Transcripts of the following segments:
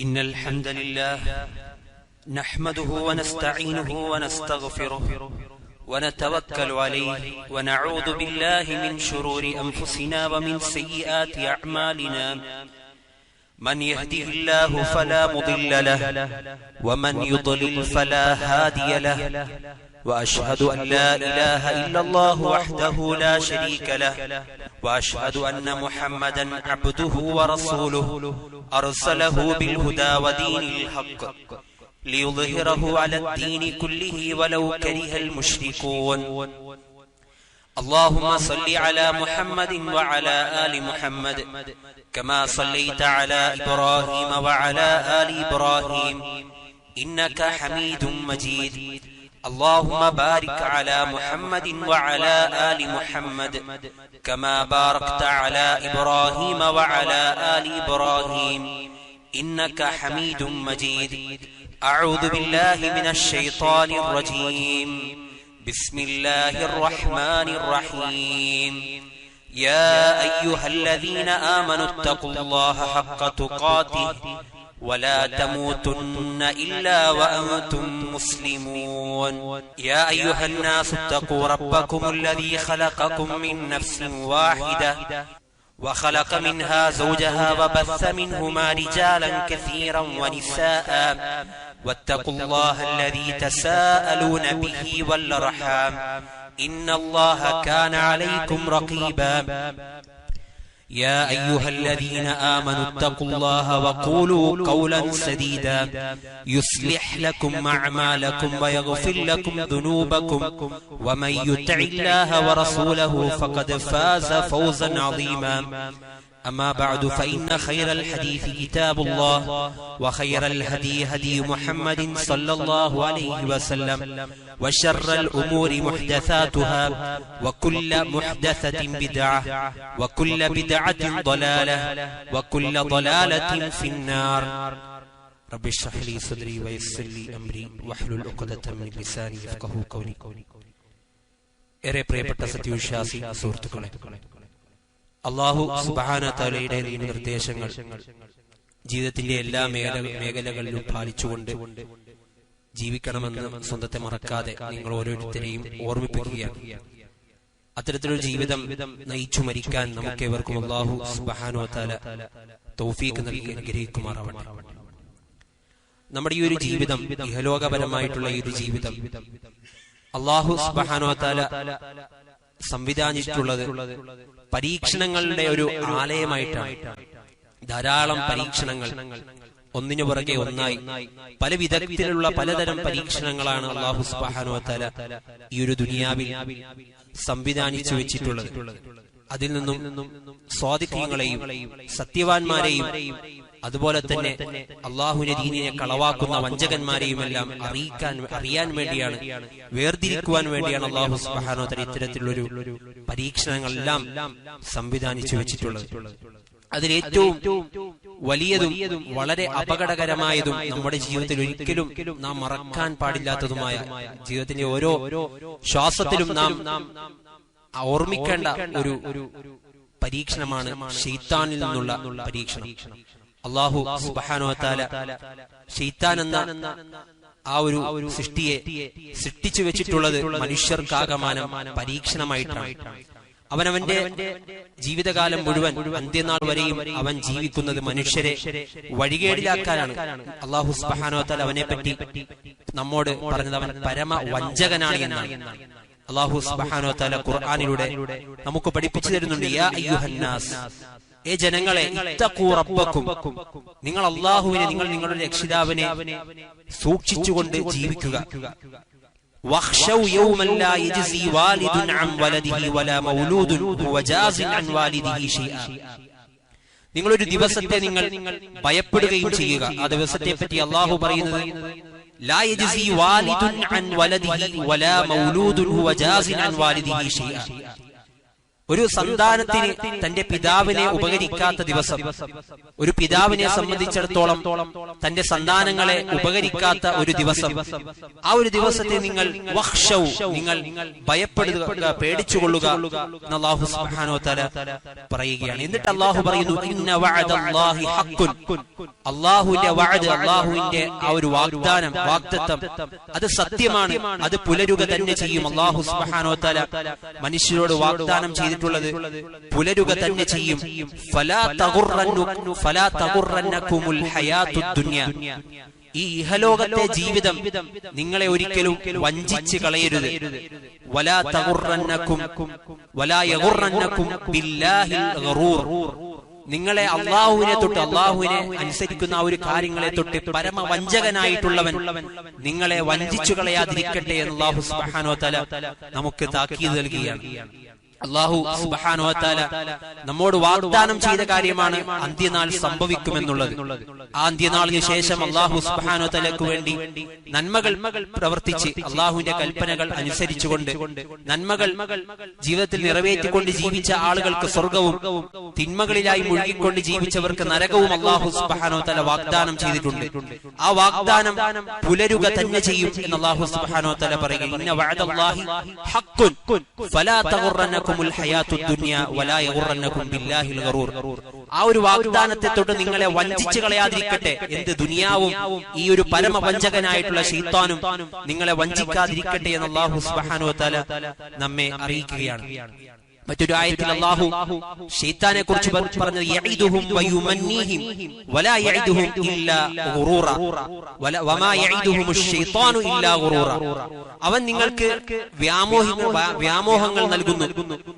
إن الحمد لله نحمده ونستعينه ونستغفره ونتوكل عليه ونعوذ بالله من شرور أنفسنا ومن سيئات أعمالنا من يهده الله فلا مضل له ومن يضلل فلا هادي له وأشهد أن لا إله إلا الله وحده لا شريك له وأشهد أن محمدا عبده ورسوله أرسله بالهدى ودين الحق ليظهره على الدين كله ولو كره المشركون اللهم صل على محمد وعلى آل محمد كما صليت على إبراهيم وعلى آل إبراهيم إنك حميد مجيد اللهم بارك على محمد وعلى آل محمد كما باركت على إبراهيم وعلى آل إبراهيم إنك حميد مجيد أعوذ بالله من الشيطان الرجيم بسم الله الرحمن الرحيم يا أيها الذين آمنوا اتقوا الله حق تقاته ولا تموتن إلا وأنتم مسلمون يا أيها الناس اتقوا ربكم الذي خلقكم من نفس واحدة وخلق منها زوجها وبث منهما رجالا كثيرا ونساء واتقوا الله الذي تساءلون به والأرحام إن الله كان عليكم رقيبا يا أيها الذين آمنوا اتقوا الله وقولوا قولا سديدا يصلح لكم أعمالكم ويغفر لكم ذنوبكم ومن يطع الله ورسوله فقد فاز فوزا عظيما أما بعد فإن خير الحديث كتاب الله وخير الهدي هدي محمد صلى الله عليه وسلم وشر الأمور محدثاتها وكل محدثة بدعة وكل بدعة ضلالة وكل ضلالة في النار رب اشرح لي صدري ويسر لي أمري واحلل عقدة من لساني يفقهوا قولي ഏറെ പ്രിയപ്പെട്ട സത്യവിശ്വാസി സുഹൃത്തുക്കളെ, അല്ലാഹു സുബ്ഹാനഹു തആലയുടെ നിർദ്ദേശങ്ങൾ ജീവിതത്തിന്റെ എല്ലാ മേഖലകളിലും പാലിച്ചുകൊണ്ട് ജീവിക്കണമെന്ന് സ്വന്തത്തെ മറക്കാതെ നിങ്ങൾ ഓരോരുത്തരെയും ഓർമ്മിപ്പിക്കുകയാണ്. അത്തരത്തിലൊരു ജീവിതം നയിച്ചു മരിക്കാൻ നമുക്കേവർക്കും അല്ലാഹു സുബ്ഹാനഹു തആല തൗഫീഖ് നൽകി അനുഗ്രഹിക്കുമാറാവട്ടെ. നമ്മുടെ ഈ ഒരു ജീവിതം, ഇഹലോകപരമായിട്ടുള്ള ഈ ഒരു ജീവിതം അല്ലാഹു സുബ്ഹാനഹു തആല സംവിധാനിച്ചിട്ടുള്ളത് പരീക്ഷണങ്ങളുടെ ഒരു ആലയമായിട്ടാണ്. ധാരാളം പരീക്ഷണങ്ങൾ ഒന്നിനു പുറകെ ഒന്നായി പല വിധത്തിലുള്ള പലതരം പരീക്ഷണങ്ങളാണ് അല്ലാഹു സുബ്ഹാനഹു തആല ഈ ഒരു ദുനിയാവിൽ സംവിധാനിച്ചു വെച്ചിട്ടുള്ളത്. അതിൽ നിന്നും സ്വാദിഖീങ്ങളെയും സത്യവാന്മാരെയും അതുപോലെ തന്നെ അള്ളാഹുവിന്റെ ദീനിനെ കളവാക്കുന്ന വഞ്ചകന്മാരെയും എല്ലാം അറിയാൻ വേണ്ടിയാണ്, വേർതിരിക്കുവാൻ വേണ്ടിയാണ് അല്ലാഹു സുബ്ഹാനഹു വ തആല ഇത്തരത്തിലുള്ളൊരു പരീക്ഷണങ്ങളെല്ലാം സംവിധാനിച്ചു വെച്ചിട്ടുള്ളത്. അതിലേറ്റവും വലിയതും വളരെ അപകടകരമായതും നമ്മുടെ ജീവിതത്തിൽ ഒരിക്കലും നാം മറക്കാൻ പാടില്ലാത്തതുമായ, ജീവിതത്തിന്റെ ഓരോ ശ്വാസത്തിലും നാം ഓർമ്മിക്കേണ്ട ഒരു പരീക്ഷണമാണ് ശൈത്താനിൽ നിന്നുള്ള പരീക്ഷണം. അല്ലാഹു സുബ്ഹാനഹു വ തആല ശൈത്താൻ എന്ന ആ ഒരു സൃഷ്ടിയെ സൃഷ്ടിച്ചു വെച്ചിട്ടുള്ളത് മനുഷ്യർക്കാകമാനം പരീക്ഷണമായിട്ടാണ്. അവനവന്റെ ജീവിതകാലം മുഴുവൻ അന്ത്യനാൾ വരെയും അവൻ ജീവിക്കുന്നത് മനുഷ്യരെ വഴികേടിലാക്കാനാണ്. അല്ലാഹു സുബ്ഹാനഹു വ തആല അവനെ പറ്റി നമ്മോട് പറഞ്ഞത് അവൻ പരമ വഞ്ചകനാണ് എന്നാണ്. അല്ലാഹു സുബ്ഹാനഹു വ തആല ഖുർആനിലൂടെ നമുക്ക് പഠിപ്പിച്ചു തരുന്നുണ്ട്, യാ അയ്യുഹന്നാസ്, ഏ ജനങ്ങളെ, ഇത്തഖൂ റബ്ബക്കും, നിങ്ങൾ അല്ലാഹുവിനെ, നിങ്ങൾ നിങ്ങളുടെ രക്ഷിതാവിനെ സൂക്ഷിച്ചുകൊണ്ട് ജീവിക്കുക. വഖ്ശൗ യൗമൻ ലാ യജ്സി വാലിദുൻ അൻ വലദിഹി വലാ മൗലൂദുൻ ഹുവ ജാസിൻ അൻ വാലിദിഹി ഷൈഅ. നിങ്ങളൊരു ദിവസത്തെ നിങ്ങൾ ഭയപ്പെടുകയും ചെയ്യുക. ആ ദിവസത്തെ പറ്റി അല്ലാഹു പറയുന്നത്, ലാ യജ്സി വാലിദുൻ അൻ വലദിഹി വലാ മൗലൂദുൻ ഹുവ ജാസിൻ അൻ വാലിദിഹി ഷൈഅ. ഒരു സന്താനത്തിന് തന്റെ പിതാവിനെ ഉപകരിക്കാത്ത ദിവസം, ഒരു പിതാവിനെ സംബന്ധിച്ചിടത്തോളം തന്റെ സന്താനങ്ങളെ ഉപകരിക്കാത്ത ഒരു ദിവസം, ആ ഒരു ദിവസത്തെ നിങ്ങൾ വഖ്ശൗ, നിങ്ങൾ ഭയപ്പെടുക, പേടിച്ചുകൊള്ളുക എന്ന് അല്ലാഹു സുബ്ഹാനഹു വ തആല പറയുകയാണ്. എന്നിട്ട് അല്ലാഹു പറയുന്നു, ഇന്ന വഅദല്ലാഹി ഹഖ്ഖുൻ, അല്ലാഹുവിന്റെ വഅദ്, അല്ലാഹുവിന്റെ ആ ഒരു വാഗ്ദാനം, വാഗ്ദത്തം, അത് സത്യമാണ്, അത് പുലരുക തന്നെ ചെയ്യും. അല്ലാഹു സുബ്ഹാനഹു വ തആല മനുഷ്യരോട് വാഗ്ദാനം ചെയ്തിട്ടുള്ളത് പുലരുക തന്നെ ചെയ്യും. ഫലാ തഗുറന്നകുമുൽ ഹയാത്തുദ് ദുനിയ, ഈ ഇഹലോകത്തെ ജീവിതം നിങ്ങളെ ഒരിക്കലും വഞ്ചിച്ച് കളയരുത്. വലാ തഗുറന്നകും വലാ യഗുറന്നകും ബില്ലാഹിൽ ഗറൂർ, നിങ്ങളെ അള്ളാഹുവിനെ തൊട്ട്, അള്ളാഹുവിനെ അനുസരിക്കുന്ന ആ ഒരു കാര്യങ്ങളെ തൊട്ട് പരമവഞ്ചകനായിട്ടുള്ളവൻ നിങ്ങളെ വഞ്ചിച്ചു കളയാതിരിക്കട്ടെ എന്ന് അല്ലാഹു സുബ്ഹാനഹു വ തആല നമുക്ക് താക്കീത് നൽകുകയാണ്. അല്ലാഹു സുബ്ഹാനഹു വ തആല നമ്മോട് വാഗ്ദാനം ചെയ്ത കാര്യമാണ് അന്ത്യനാൾ സംഭവിക്കുമെന്നുള്ളത്. ആ അന്ത്യനാളിന് ശേഷം അല്ലാഹു സുബ്ഹാനഹു വ തആലയ്ക്ക് വേണ്ടി നന്മകൾ പ്രവർത്തിച്ച് അല്ലാഹുവിന്റെ കൽപ്പനകൾ അനുസരിച്ചുകൊണ്ട് നന്മകൾ ജീവിതത്തിൽ നിറവേറ്റിക്കൊണ്ട് ജീവിച്ച ആളുകൾക്ക് സ്വർഗവും, തിന്മകളിലായി മുഴുകിക്കൊണ്ട് ജീവിച്ചവർക്ക് നരകവും അല്ലാഹു സുബ്ഹാനഹു വ തആല വാഗ്ദാനം ചെയ്തിട്ടുണ്ട്. ആ വാഗ്ദാനം പുലരുക തന്നെ ചെയ്യും എന്ന് അല്ലാഹു സുബ്ഹാനഹു വ തആല പറയുന്നു. ഇന്ന വഅദല്ലാഹി ഹഖ്ഖുൻ ഫലാ തഗുറന്നകും ആ ഒരു വാഗ്ദാനത്തെ തൊട്ട് നിങ്ങളെ വഞ്ചിച്ചു കളയാതിരിക്കട്ടെ. എന്ത് ദുനിയാവും ഈ ഒരു പരമവഞ്ചകനായിട്ടുള്ള ശൈത്താനും നിങ്ങളെ വഞ്ചിക്കാതിരിക്കട്ടെ എന്ന് അല്ലാഹു സുബ്ഹാനഹു വ തആല നമ്മെ അറിയിക്കുകയാണ്. മറ്റൊരു ആയത്തിൽ അല്ലാഹു ശൈത്താനെ കുറിച്ച് പറഞ്ഞത് യഈദുഹും വയുമന്നീഹിം വലാ യഈദുഹും ഇല്ലാ ഗുറൂറ വമാ യഈദുഹുമുശ് ശൈത്താനു ഇല്ലാ ഗുറൂറ. അവൻ നിങ്ങൾക്ക് വ്യാമോഹങ്ങൾ നൽകുന്നു,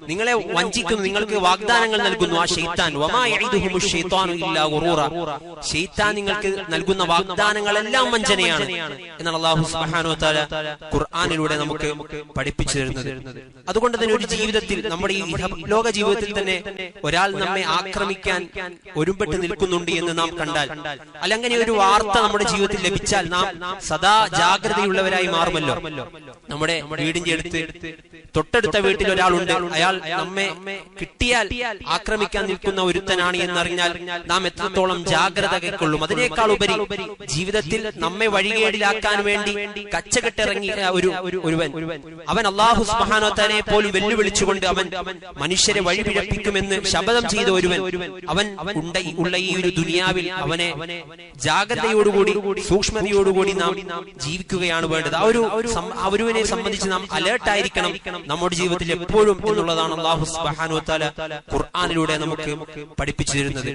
നിങ്ങളെ വഞ്ചിക്കുന്നു, നിങ്ങൾക്ക് വാഗ്ദാനങ്ങൾ നൽകുന്നു ആ ശൈത്താൻ. വമാ യഈദുഹുമുശ് ശൈത്താനു ഇല്ലാ ഗുറൂറ, ശൈത്താൻ നിങ്ങൾക്ക് നൽകുന്ന വാഗ്ദാനങ്ങളെല്ലാം വഞ്ചനയാണ് എന്നാണ് അല്ലാഹു സുബ്ഹാനഹു വ തആല ഖുർആനിലൂടെ നമുക്ക് പഠിപ്പിച്ചു തരുന്നത്. അതുകൊണ്ട് തന്നെ ഒരു ജീവിതത്തിൽ, നമ്മുടെ ഈ ലോക ജീവിതത്തിൽ തന്നെ ഒരാൾ നമ്മെ ആക്രമിക്കാൻ ഒരുമ്പെട്ട് നിൽക്കുന്നുണ്ട് എന്ന് നാം കണ്ടാൽ, അല്ലെങ്കിൽ ഒരു വാർത്ത നമ്മുടെ ജീവിതത്തിൽ ലഭിച്ചാൽ നാം സദാ ജാഗ്രതയുള്ളവരായി മാറുമല്ലോ. നമ്മുടെ വീടിന്റെ അടുത്ത് തൊട്ടടുത്ത വീട്ടിൽ ഒരാളുണ്ട്, അയാൾ നമ്മെ കിട്ടിയാൽ ആക്രമിക്കാൻ നിൽക്കുന്ന ഒരുത്തനാണ് എന്നറിഞ്ഞാൽ നാം എത്രത്തോളം ജാഗ്രത കൈക്കൊള്ളും. അതിനേക്കാൾ ഉപരി ജീവിതത്തിൽ നമ്മെ വഴികേടിലാക്കാൻ വേണ്ടി കച്ചകെട്ടിറങ്ങിയ ഒരുവൻ, അവൻ അല്ലാഹു സുബ്ഹാനഹു വ തആലയെ പോലും വെല്ലുവിളിച്ചുകൊണ്ട് അവൻ മനുഷ്യരെ വഴിപിഴപ്പിക്കുമെന്ന് ശപഥം ചെയ്ത ഒരുവൻ, അവൻ ഉള്ള ഈ ഒരു ദുനിയാവിൽ അവനെ ജാഗ്രതയോടുകൂടി സൂക്ഷ്മതയോടുകൂടി നാം ജീവിക്കുകയാണ് വേണ്ടത്. ആ ഒരുവനെ സംബന്ധിച്ച് നാം അലേർട്ടായിരിക്കണം നമ്മുടെ ജീവിതത്തിൽ എപ്പോഴും എന്നുള്ളതാണ് അല്ലാഹു സുബ്ഹാനഹു വ തആല ഖുർആനിലൂടെ നമുക്ക് പഠിപ്പിച്ചു തരുന്നത്.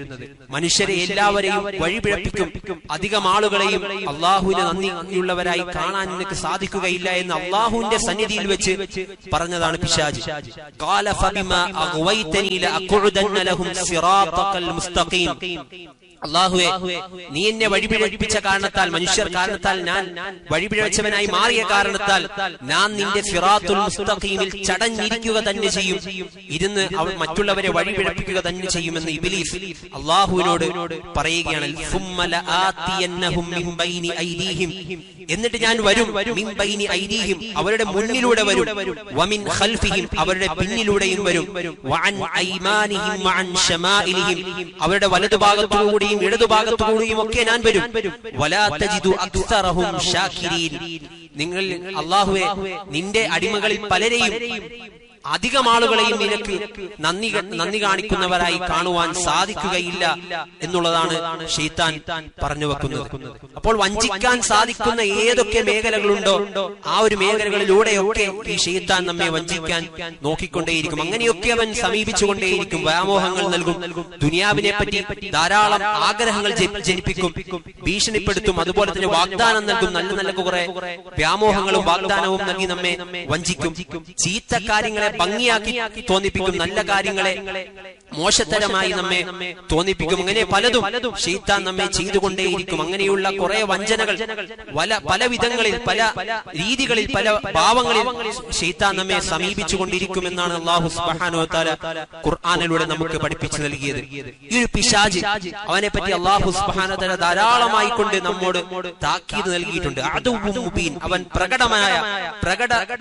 മനുഷ്യരെ എല്ലാവരെയും വഴിപിഴപ്പിക്കും, അധികം ആളുകളെയും അല്ലാഹുവിനെ നന്ദിയുള്ളവരായി കാണാൻ നിനക്ക് സാധിക്കുകയില്ല എന്ന് അല്ലാഹുവിന്റെ സന്നിധിയിൽ വെച്ച് പറഞ്ഞതാണ് പിശാച്. ഖാല ഫബിമാ അഗ്വൈതനി ലഅഖുദന്ന ലഹും സിറാത്തകൽ മുസ്തഖീം. അല്ലാഹുവേ, നീ എന്നെ വഴിപിഴപ്പിച്ച കാരണത്താൽ, മനുഷ്യർ കാരണത്താൽ, ഞാൻ വഴിപിഴച്ചവനായി മാറിയ കാരണത്താൽ ഞാൻ നിന്റെ സിറാത്തുൽ മുസ്തഖീമിൽ ചടഞ്ഞിരിക്കുക തന്നെ ചെയ്യും, ഇരുന്ന് അവൻ മറ്റുള്ളവരെ വഴിപിഴപ്പിക്കുക തന്നെ ചെയ്യുമെന്ന് ഇബ്ലീസ് അല്ലാഹുവിനോട് പറയുകയാണ്. ഫുമ്മ ലആതിയന്നഹും മിൻ ബൈനി ഐദീഹിം, എന്നിട്ട് ഞാൻ വരും, മിൻ ബൈനി ഐദീഹിം അവരുടെ മുന്നിലൂടെ വരും, വമിൻ ഖൽഫിഹിം അവരുടെ പിന്നിലൂടെയും വരും, വഅൻ ഐമാനിഹിം വഅൻ ശമാഇലിഹിം അവരുടെ വലതുഭാഗത്തുകൂടിയും ഇടതുഭാഗത്തുകൂടിയും ഒക്കെ ഞാൻ വരും. വലാ തജിദു അക്സറഹും ശാകിരീൻ, നിങ്ങൾ അല്ലാഹുവേ നിന്റെ അടിമകളിൽ പലരെയും, അധികം ആളുകളെയും നിനക്ക് നന്ദി കാണിക്കുന്നവരായി കാണുവാൻ സാധിക്കുകയില്ല എന്നുള്ളതാണ് ശൈത്താൻ പറഞ്ഞു വെക്കുന്നത്. അപ്പോൾ വഞ്ചിക്കാൻ സാധിക്കുന്ന ഏതൊക്കെ മേഖലകളുണ്ടോ ആ ഒരു മേഖലകളിലൂടെയൊക്കെ ഈ ശൈത്താൻ നമ്മെ വഞ്ചിക്കാൻ നോക്കിക്കൊണ്ടേയിരിക്കും. അങ്ങനെയൊക്കെ അവൻ സമീപിച്ചുകൊണ്ടേയിരിക്കും, വ്യാമോഹങ്ങൾ നൽകും, ദുനിയാവിനെ പറ്റി ധാരാളം ആഗ്രഹങ്ങൾ ജനിപ്പിക്കും, ഭീഷണിപ്പെടുത്തും, അതുപോലെ തന്നെ വാഗ്ദാനം നൽകും, നല്ല നല്ല കുറെ വ്യാമോഹങ്ങളും വാഗ്ദാനവും നൽകി നമ്മെ വഞ്ചിക്കും. ചീത്ത കാര്യങ്ങളെ ഭംഗിയാക്കി തോന്നിപ്പിക്കും, നല്ല കാര്യങ്ങളെ മോശത്തരമായി നമ്മെ തോന്നിപ്പിക്കും. അങ്ങനെ പലതും ശൈത്താൻ നമ്മെ ചെയ്തുകൊണ്ടേയിരിക്കും. അങ്ങനെയുള്ള കുറെ വഞ്ചനകൾ പല വിധങ്ങളിൽ, പല രീതികളിൽ, പല ഭാവങ്ങളിൽ ശൈത്താൻ നമ്മെ സമീപിച്ചു കൊണ്ടിരിക്കുമെന്നാണ് അല്ലാഹു സുബ്ഹാനഹു വ തആല ഖുർആനിലൂടെ നമുക്ക് പഠിപ്പിച്ചു നൽകിയത്. ഈ ഒരു പിശാച്, അവനെ പറ്റി അല്ലാഹു സുബ്ഹാനഹു വ തആല ധാരാളമായി കൊണ്ട് നമ്മോട് താക്കീത് നൽകിയിട്ടുണ്ട്. അദുവ്വുൻ മുബീൻ, അവൻ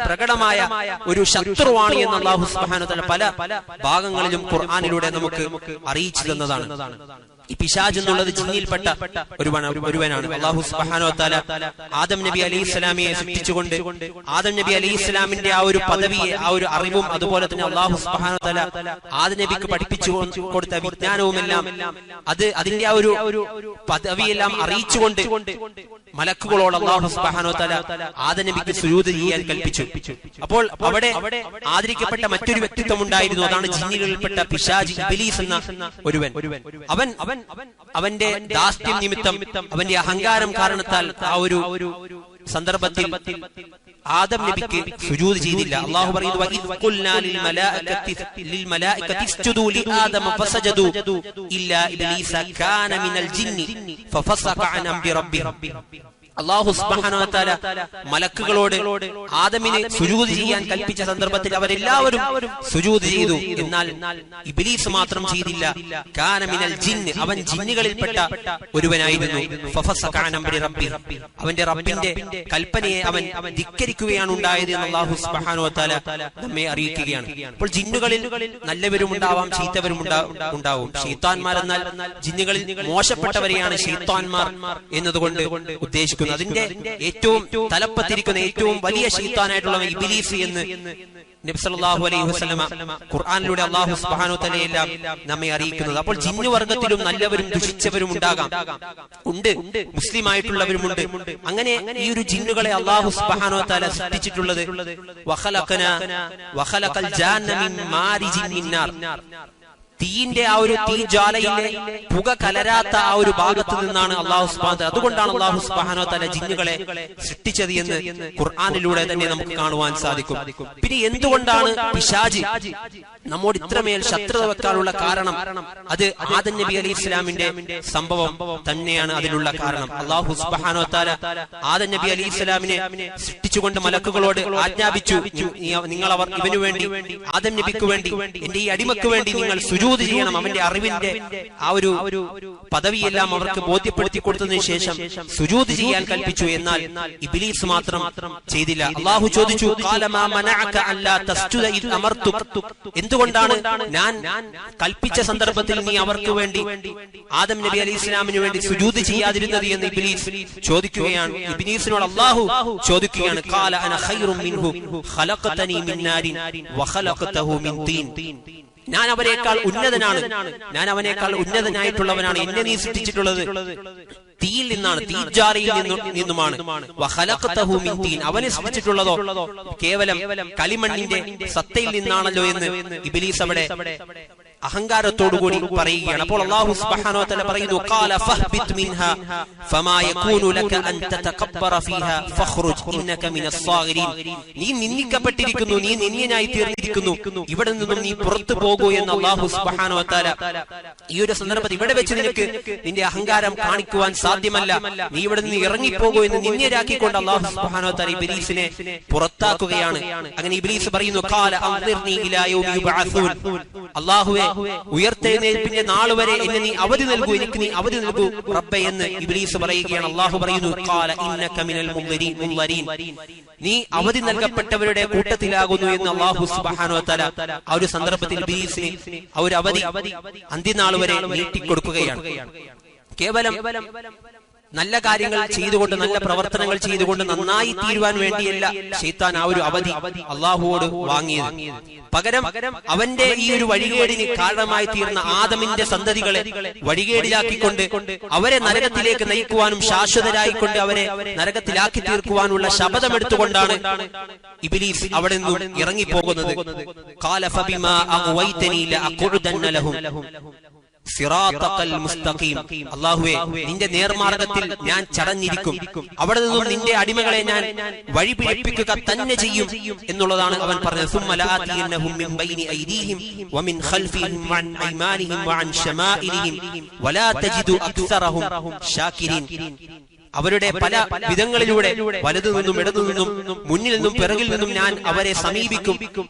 പ്രകടമായ ഒരു ശത്രുവാണ് എന്ന് അല്ലാഹു സുബ്ഹാനഹു വ തആല പല ഭാഗങ്ങളിലും ഖുർആനിലൂടെ നമുക്ക് അറിയിച്ചു തന്നതാണ്. ഈ പിശാച് എന്നുള്ളത് ജിന്നിൽപ്പെട്ട ഒരുവനാണ്. അല്ലാഹു സുബ്ഹാനഹു വ തആല ആദം നബി അലൈഹിസ്സലാമിയെ സൃഷ്ടിച്ചുകൊണ്ട് ആദം നബി അലൈഹിസ്സലാമിന്റെ ആ ഒരു പദവിയെ, ആ ഒരു അറിവും, അതുപോലെ തന്നെ അല്ലാഹു സുബ്ഹാനഹു വ തആല ആദം നബിക്ക് പഠിപ്പിച്ചു കൊടുത്ത വിജ്ഞാനവുമെല്ലാം അതിന്റെ ആ ഒരു പദവിയെല്ലാം അറിയിച്ചുകൊണ്ട് മലക്കുകളോട് അല്ലാഹു സുബ്ഹാനഹു വ തആല ആദം നബിക്ക് സുജൂദ് ചെയ്യാൻ കൽപ്പിച്ചു. അപ്പോൾ അവിടെ ആദരിക്കപ്പെട്ട മറ്റൊരു വ്യക്തിത്വം ഉണ്ടായിരുന്നു. അതാണ് ജിന്നുകളിൽപ്പെട്ട പിശാച്, ഇബ്ലീസ് എന്ന ഒരുവൻ. അവന്റെ ദാസ്യം നിമിത്തം, അവന്റെ അഹങ്കാരം കാരണത്താൽ ആ ഒരു സന്ദർഭത്തിൽ ആദം നബിക്ക് സുജൂദ് ചെയ്തില്ല. അല്ലാഹു പറയുന്നു, വഇദ് ഖുൽനാ ലിൽ മലായികതി ഇസ്ജുദൂ ലിആദമ ഫസജദൂ ഇല്ലാ ഇബ്ലീസ കാന മിനൽ ജിന്നി ഫഫസഖ അൻ അംരി റബ്ബിഹി. അല്ലാഹു സുബ്ഹാനഹു വ തആല മലക്കുകളോട് ആദമിനെ സുജൂദ് ചെയ്യാൻ കൽപ്പിച്ച സന്ദർഭത്തിൽ അവരെല്ലാവരും സുജൂദ് ചെയ്തു. എന്നാൽ ഇബ്ലീസ് മാത്രം ചെയ്തില്ല. കാന മിനൽ ജിന്ന്, അവൻ ജിന്നുകളിൽപ്പെട്ട ഒരുവനായിരുന്നു. ഫഫസഖ അൻ അംരി റബ്ബിഹി, അവന്റെ റബ്ബിന്റെ കൽപ്പനയെ അവൻ ധിക്കരിക്കുകയാണ് ഉണ്ടായത് എന്ന് അല്ലാഹു സുബ്ഹാനഹു വ തആല നമ്മെ അറിയിക്കുകയാണ്. അപ്പോൾ ജിന്നുകളിൽ നല്ലവരും ഉണ്ടാവാം, ചീത്തവരും ഉണ്ടാവും. ശൈത്താൻമാർ എന്നാൽ ജിന്നുകളിൽ മോശപ്പെട്ടവരെയാണ് ശൈത്താൻമാർ എന്നതുകൊണ്ട് ഉദ്ദേശിക്കുന്നത്. അതിന്റെ ഏറ്റവും തലപ്പത്തിരിക്കുന്ന ഏറ്റവും വലിയ ശൈത്താനായിട്ടുള്ള ഇബ്ലീസ് എന്ന് നബി സല്ലല്ലാഹു അലൈഹി വസല്ലമ ഖുർആനിലൂടെ അല്ലാഹു സുബ്ഹാനഹു വ തആല നമ്മെ അറിയിക്കുന്നത്. അപ്പോൾ ജിന്നു വർഗ്ഗത്തിലും നല്ലവരും ദുഷിച്ചവരും ഉണ്ട്, മുസ്ലിം ആയിട്ടുള്ളവരുമുണ്ട്. അങ്ങനെ ഈ ഒരു ജിന്നുകളെ അല്ലാഹു സുബ്ഹാനഹു വ തആല സൃഷ്ടിച്ചിട്ടുള്ളത് വഖലഖൽ ജാന്ന മിൻ മാരിജിൻ മിൻ നാർ, തീയിന്റെ ആ ഒരു തീജ്വാലയിലെ പുക കലരാത്ത ആ ഒരു ഭാഗത്ത് നിന്നാണ് അല്ലാഹു സുബ്ഹാനഹു വ തആല, അതുകൊണ്ടാണ് അല്ലാഹു സുബ്ഹാനഹു വ തആല ജിന്നുകളെ സൃഷ്ടിച്ചത് എന്ന് ഖുർആനിലൂടെ തന്നെ നമുക്ക് കാണുവാൻ സാധിക്കും. പിന്നെ എന്തുകൊണ്ടാണ് പിശാച് നമ്മോട് ഇത്രമേൽ ശത്രുത വെക്കാനുള്ള കാരണം? അത് ആദം നബി അലൈഹിസ്സലാമിന്റെ സംഭവം തന്നെയാണ് അതിനുള്ള കാരണം. അല്ലാഹു സുബ്ഹാനഹു വ തആല ആദം നബി അലൈഹിസ്സലാമിനെ സൃഷ്ടിച്ചുകൊണ്ട് മലക്കുകളോട് ആജ്ഞാപിച്ചു, നിങ്ങൾ ഇവനു വേണ്ടി, ആദം നബിക്ക് വേണ്ടി, എന്റെ ഈ അടിമക്ക് വേണ്ടി നിങ്ങൾ സുജൂദ് ചെയ്യണം. അവന്റെ അറിവിന്റെ ആ ഒരു പദവിയെല്ലാം അവർക്ക് ബോധ്യപ്പെടുത്തി കൊടുത്തതിനു ശേഷം സുജൂദ് ചെയ്യാൻ കൽപ്പിച്ചു. എന്നാൽ ഇബ്ലീസ് മാത്രം ചെയ്തില്ല. അല്ലാഹു ചോദിച്ചു, ഖാല മാ മനഅക അല്ലാ തസ്ജുദ ഇദ് അമർതുക, എന്തുകൊണ്ടാണ് ഞാൻ കൽപ്പിച്ച സന്ദർഭത്തിൽ നീ അവർക്ക് വേണ്ടി, ആദം നബി അലൈഹിസ്സലാമിന് വേണ്ടി സുജൂദ് ചെയ്യാതിരുന്നത് എന്ന് ഇബ്ലീസ് ചോദിക്കുകയാണ്. ഇബ്ലീസിനോട് അല്ലാഹു ചോദിക്കുകയാണ്, ഖാല അന ഖൈറും മിൻഹു ഖലഖതനി മിൻ നാരിൻ വഖലഖതഹു മിൻ തീൻ, ഞാൻ അവനേക്കാൾ ഉന്നതനായിട്ടുള്ളവനാണ്. എന്നെ നീ സൃഷ്ടിച്ചിട്ടുള്ളത് തീയിൽ നിന്നാണ്, തീജ്വാലയിൽ നിന്നുമാണ്. വഖലഖതഹു മിൻ തീൻ, അവനെ സൃഷ്ടിച്ചിട്ടുള്ളതോ കേവലം കളിമണ്ണിന്റെ സത്തയിൽ നിന്നാണല്ലോ എന്ന് ഇബ്ലീസ് അവിടെ അഹങ്കാരത്തോടുകൂടി പറയുകയാണ്. അപ്പോൾ അല്ലാഹു സുബ്ഹാനഹു വ തആല പറയുന്നു, ഖാല ഫഹ്ബിത് മിൻഹാ ഫമാ യകൂനു ലക അൻ തതകബ്ബറ ഫീഹാ ഫഖ്റുജ് ഇന്നക മിനസ് സാഗിരീൻ, നീ നിന്ദിക്കപ്പെട്ടിരിക്കുന്നു, നീ നിന്യനായി തീർന്നിരിക്കുന്നു, ഇവിടെ നിന്നും നീ പുറത്തു പോകൂ എന്ന് അല്ലാഹു സുബ്ഹാനഹു വ തആല ഈ ഒരു സന്ദർഭത്തിൽ ഇവിടെ വെച്ച് നിനക്ക് നിന്റെ അഹങ്കാരം കാണിക്കുവാൻ സാധ്യമല്ല, നീ ഇവിടെ നിന്ന് ഇറങ്ങിപ്പോകൂ എന്ന് നിന്യരാക്കിക്കൊണ്ട് അല്ലാഹു സുബ്ഹാനഹു വ തആല ഇബ്ലീസിനെ പുറത്താക്കുകയാണ്. അങ്ങനെ ഇബ്ലീസ് പറയുന്നു, ഖാല അൻദിർനി ഇലാ യൗമി യുബഅസൂൻ, അല്ലാഹുവേ ഉയർത്തെഴുന്നേൽപ്പിന്റെ നാൾ വരെ എന്നെ നീ അവധി നൽകൂ, എനിക്ക് നീ അവധി നൽകൂ റബ്ബേ എന്ന് ഇബ്ലീസ് പറയുകയാണ്. അല്ലാഹു പറയുന്നു, ഖാല ഇന്നക മിനൽ മുൻദരീൻ, നീ അവധി നൽകപ്പെട്ടവരുടെ കൂട്ടത്തിലാകുന്നു എന്ന് അല്ലാഹു സുബ്ഹാനഹു വ തആല ആ ഒരു സന്ദർഭത്തിൽ ഇബ്ലീസിനെ ആ ഒരു അവധി അന്ത്യനാൾ വരെ നീട്ടിക്കൊടുക്കുകയാണ്. കേവലം നല്ല കാര്യങ്ങൾ ചെയ്തുകൊണ്ട്, നല്ല പ്രവർത്തനങ്ങൾ ചെയ്തുകൊണ്ട് നന്നായി തീരുവാൻ വേണ്ടിയല്ല ശൈത്താൻ ആ ഒരു അവധി അല്ലാഹുവോട് വാങ്ങിയത്. പകരം അവന്റെ ഈ ഒരു വഴികേടിന് കാരണമായി തീർന്ന ആദമിന്റെ സന്തതികളെ വഴികേടിലാക്കിക്കൊണ്ട് അവരെ നരകത്തിലേക്ക് നയിക്കുവാനും ശാശ്വതരായിക്കൊണ്ട് അവരെ നരകത്തിലാക്കി തീർക്കുവാനുള്ള ശപഥമെടുത്തുകൊണ്ടാണ് ഇബ്ലീസ് അവിടെ നിന്നും ഇറങ്ങിപ്പോകുന്നത്. ഖാല ഫബിമാ അഗ്വൈതനി ലഅഖുദന്ന ലഹും, സിറാത്തൽ മുസ്തഖീം, അല്ലാഹുവേ നിന്റെ നേർമാർഗത്തിൽ ഞാൻ ചടഞ്ഞിരിക്കും, അവിടെ നിന്നും നിന്റെ അടിമകളെ ഞാൻ വഴിപിഴപ്പിക്കുക തന്നെ ചെയ്യും എന്നുള്ളതാണ് അവൻ പറഞ്ഞത്. സുമ്മ ലആതിയന്നഹും മിൻ ബൈനി ഐദീഹിം വമിൻ ഖൽഫിഹിം വഅൻ അയ്മാനിഹിം വഅൻ ശമാഇലിഹിം വലാ തജിദു അക്സറഹും ശാകിരീൻ. അവരുടെ പല വിധങ്ങളിലൂടെ വലതു നിന്നും ഇടതു നിന്നും മുന്നിൽ നിന്നും പിറകിൽ നിന്നും ഞാൻ അവരെ സമീപിക്കും,